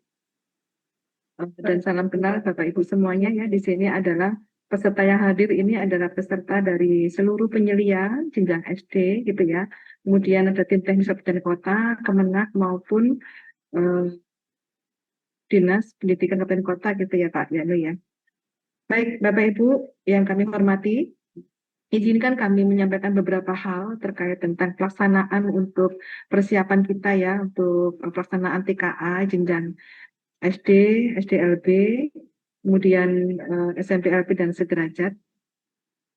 Dan salam kenal Bapak Ibu semuanya ya. Di sini adalah peserta yang hadir ini adalah peserta dari seluruh penyelia jenjang SD gitu ya. Kemudian ada tim teknis kabupaten kota, Kemenak maupun Dinas Pendidikan Kabupaten Kota gitu ya Pak Yanu ya. Baik Bapak Ibu yang kami hormati, izinkan kami menyampaikan beberapa hal terkait tentang pelaksanaan untuk persiapan kita ya untuk pelaksanaan TKA jenjang SD, SDLB, kemudian SMP LP dan sederajat.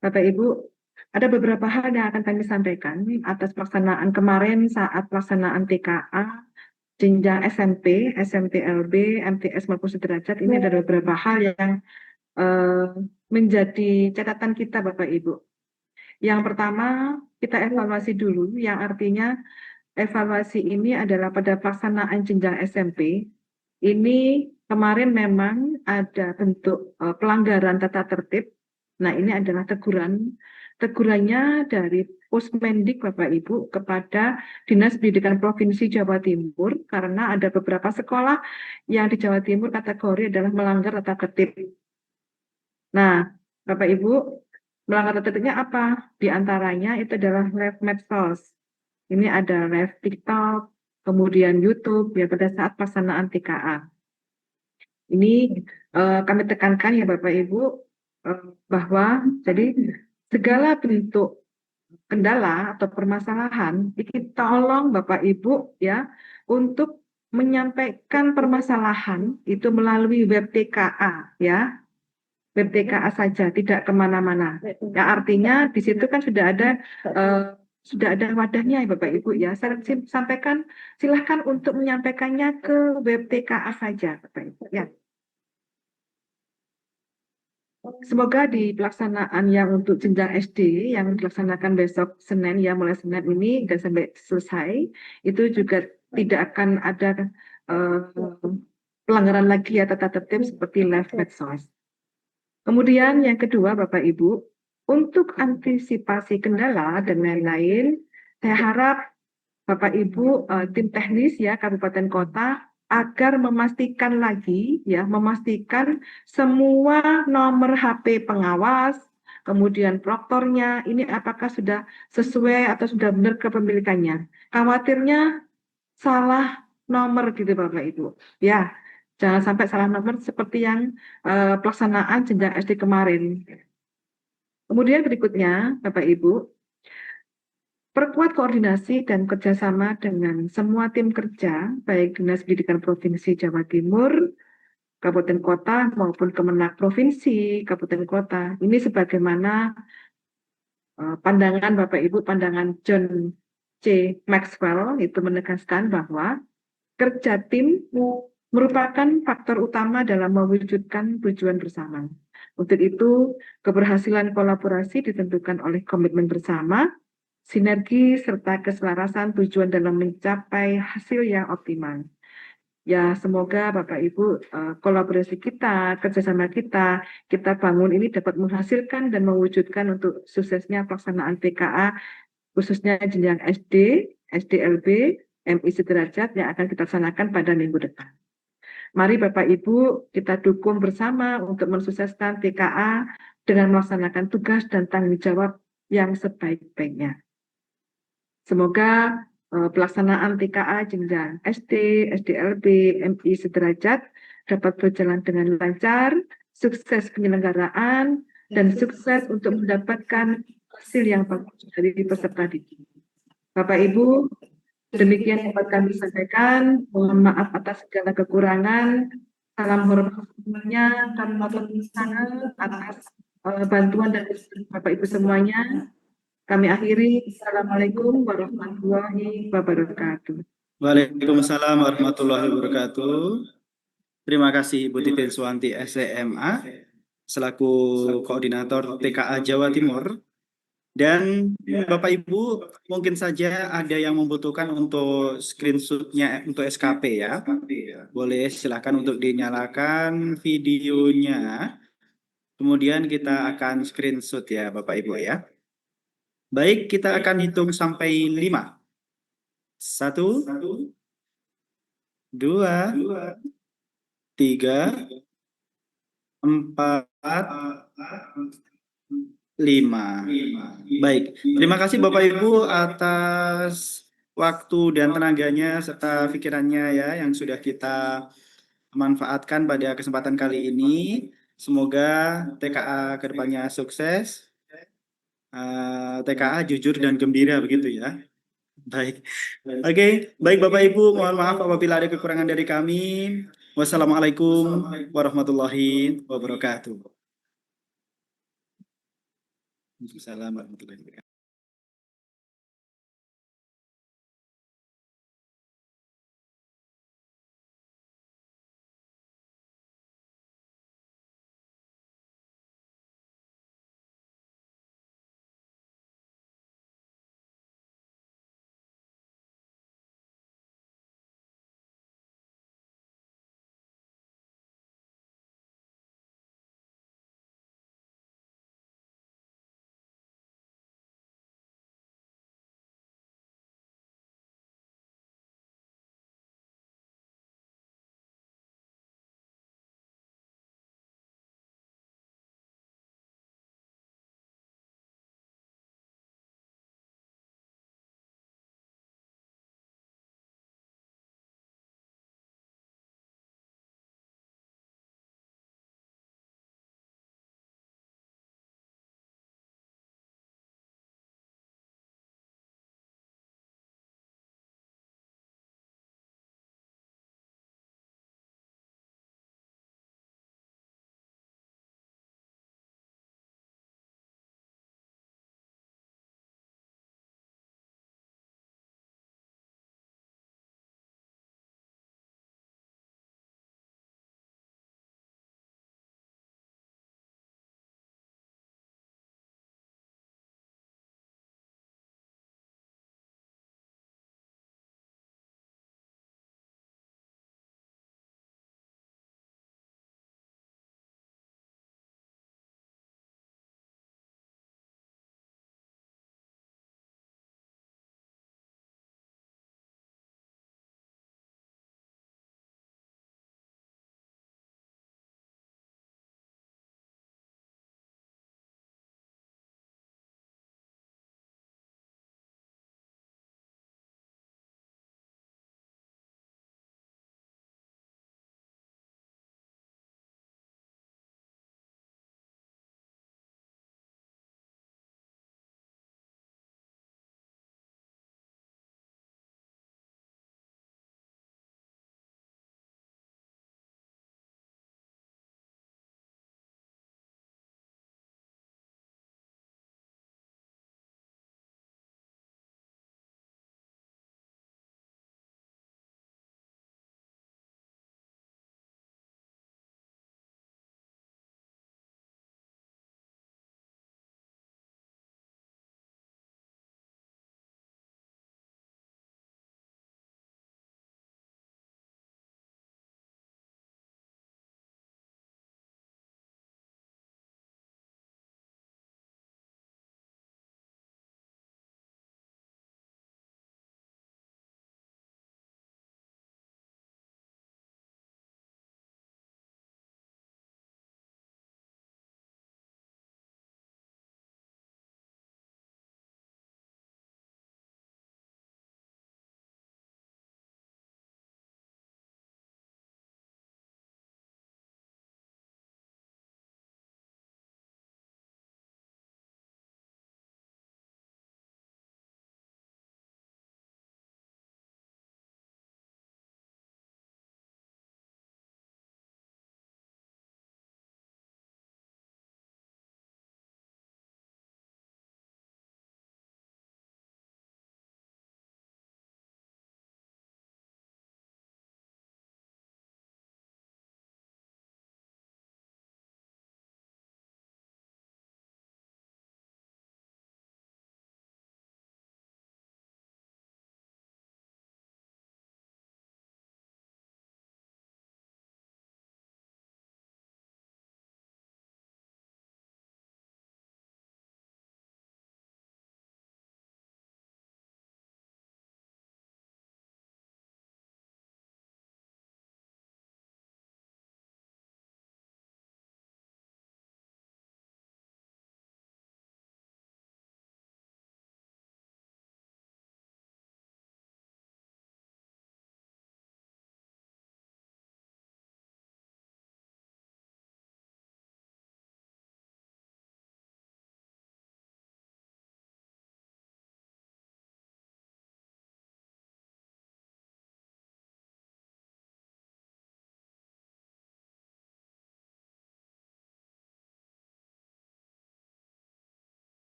Bapak Ibu, ada beberapa hal yang akan kami sampaikan atas pelaksanaan kemarin saat pelaksanaan TKA jenjang SMP, SMP LB, MTS maupun sederajat. Ini ada beberapa hal yang menjadi catatan kita Bapak Ibu. Yang pertama, kita evaluasi dulu, yang artinya evaluasi ini adalah pada pelaksanaan jenjang SMP. Ini kemarin memang ada bentuk pelanggaran tata tertib. Nah, ini adalah tegurannya dari Pusmendik Bapak Ibu kepada Dinas Pendidikan Provinsi Jawa Timur karena ada beberapa sekolah yang di Jawa Timur kategori adalah melanggar tata tertib. Nah, Bapak Ibu, melanggar tata tertibnya apa? Di antaranya itu adalah live medsos. Ini ada live TikTok, kemudian YouTube ya pada saat pelaksanaan TKA. Ini kami tekankan ya Bapak Ibu bahwa jadi segala bentuk kendala atau permasalahan ini tolong Bapak Ibu ya untuk menyampaikan permasalahan itu melalui web TKA ya. Web TKA saja, tidak kemana-mana. Ya artinya di situ kan sudah ada wadahnya ya Bapak Ibu ya. Saya sampaikan, silahkan untuk menyampaikannya ke web TKA saja Bapak Ibu ya. Semoga di pelaksanaan yang untuk jenjang SD yang dilaksanakan besok Senin ya, mulai Senin ini dan sampai selesai, itu juga tidak akan ada pelanggaran lagi ya tata tertib seperti live medsos. Kemudian yang kedua, Bapak Ibu, untuk antisipasi kendala dan lain-lain, saya harap Bapak Ibu tim teknis ya kabupaten kota agar memastikan lagi ya, memastikan semua nomor HP pengawas, kemudian proktornya ini apakah sudah sesuai atau sudah benar kepemilikannya. Khawatirnya salah nomor gitu Bapak Ibu. Ya, jangan sampai salah nomor seperti yang pelaksanaan jenjang SD kemarin. Kemudian berikutnya, Bapak Ibu, perkuat koordinasi dan kerjasama dengan semua tim kerja, baik Dinas Pendidikan Provinsi Jawa Timur, Kabupaten Kota, maupun Kemenak Provinsi, Kabupaten Kota. Ini sebagaimana pandangan Bapak Ibu, pandangan John C. Maxwell, itu menegaskan bahwa kerja tim merupakan faktor utama dalam mewujudkan tujuan bersama. Untuk itu, keberhasilan kolaborasi ditentukan oleh komitmen bersama, sinergi, serta keselarasan tujuan dalam mencapai hasil yang optimal. Ya, semoga Bapak Ibu kolaborasi kita, kerjasama kita bangun ini dapat menghasilkan dan mewujudkan untuk suksesnya pelaksanaan PKA, khususnya jenjang SD, SDLB, MI sederajat yang akan kita laksanakan pada minggu depan. Mari Bapak Ibu kita dukung bersama untuk mensukseskan TKA dengan melaksanakan tugas dan tanggung jawab yang sebaik-baiknya. Semoga pelaksanaan TKA jenjang SD, SDLB, MI sederajat dapat berjalan dengan lancar, sukses penyelenggaraan, dan sukses untuk mendapatkan hasil yang bagus dari peserta didik. Bapak Ibu, demikian yang dapat kami sampaikan. Mohon maaf atas segala kekurangan. Salam hormat semuanya. Kami mohon sangat atas bantuan dari Bapak Ibu semuanya. Kami akhiri. Assalamualaikum warahmatullahi wabarakatuh. Waalaikumsalam warahmatullahi wabarakatuh. Terima kasih Ibu Titin Suwanti SMA selaku koordinator TKA Jawa Timur. Dan Bapak Ibu mungkin saja ada yang membutuhkan untuk screenshotnya untuk SKP ya. Boleh silakan untuk dinyalakan videonya. Kemudian kita akan screenshot ya Bapak Ibu ya. Baik, kita akan hitung sampai 5. 1, 2, 3, 4, 5. Baik, terima kasih Bapak Ibu atas waktu dan tenaganya serta pikirannya ya yang sudah kita manfaatkan pada kesempatan kali ini. Semoga TKA kedepannya sukses, TKA jujur dan gembira begitu ya. Baik, oke, baik Bapak Ibu, mohon maaf apabila ada kekurangan dari kami. Wassalamualaikum warahmatullahi wabarakatuh. Waalaikumsalam warahmatullahi wabarakatuh.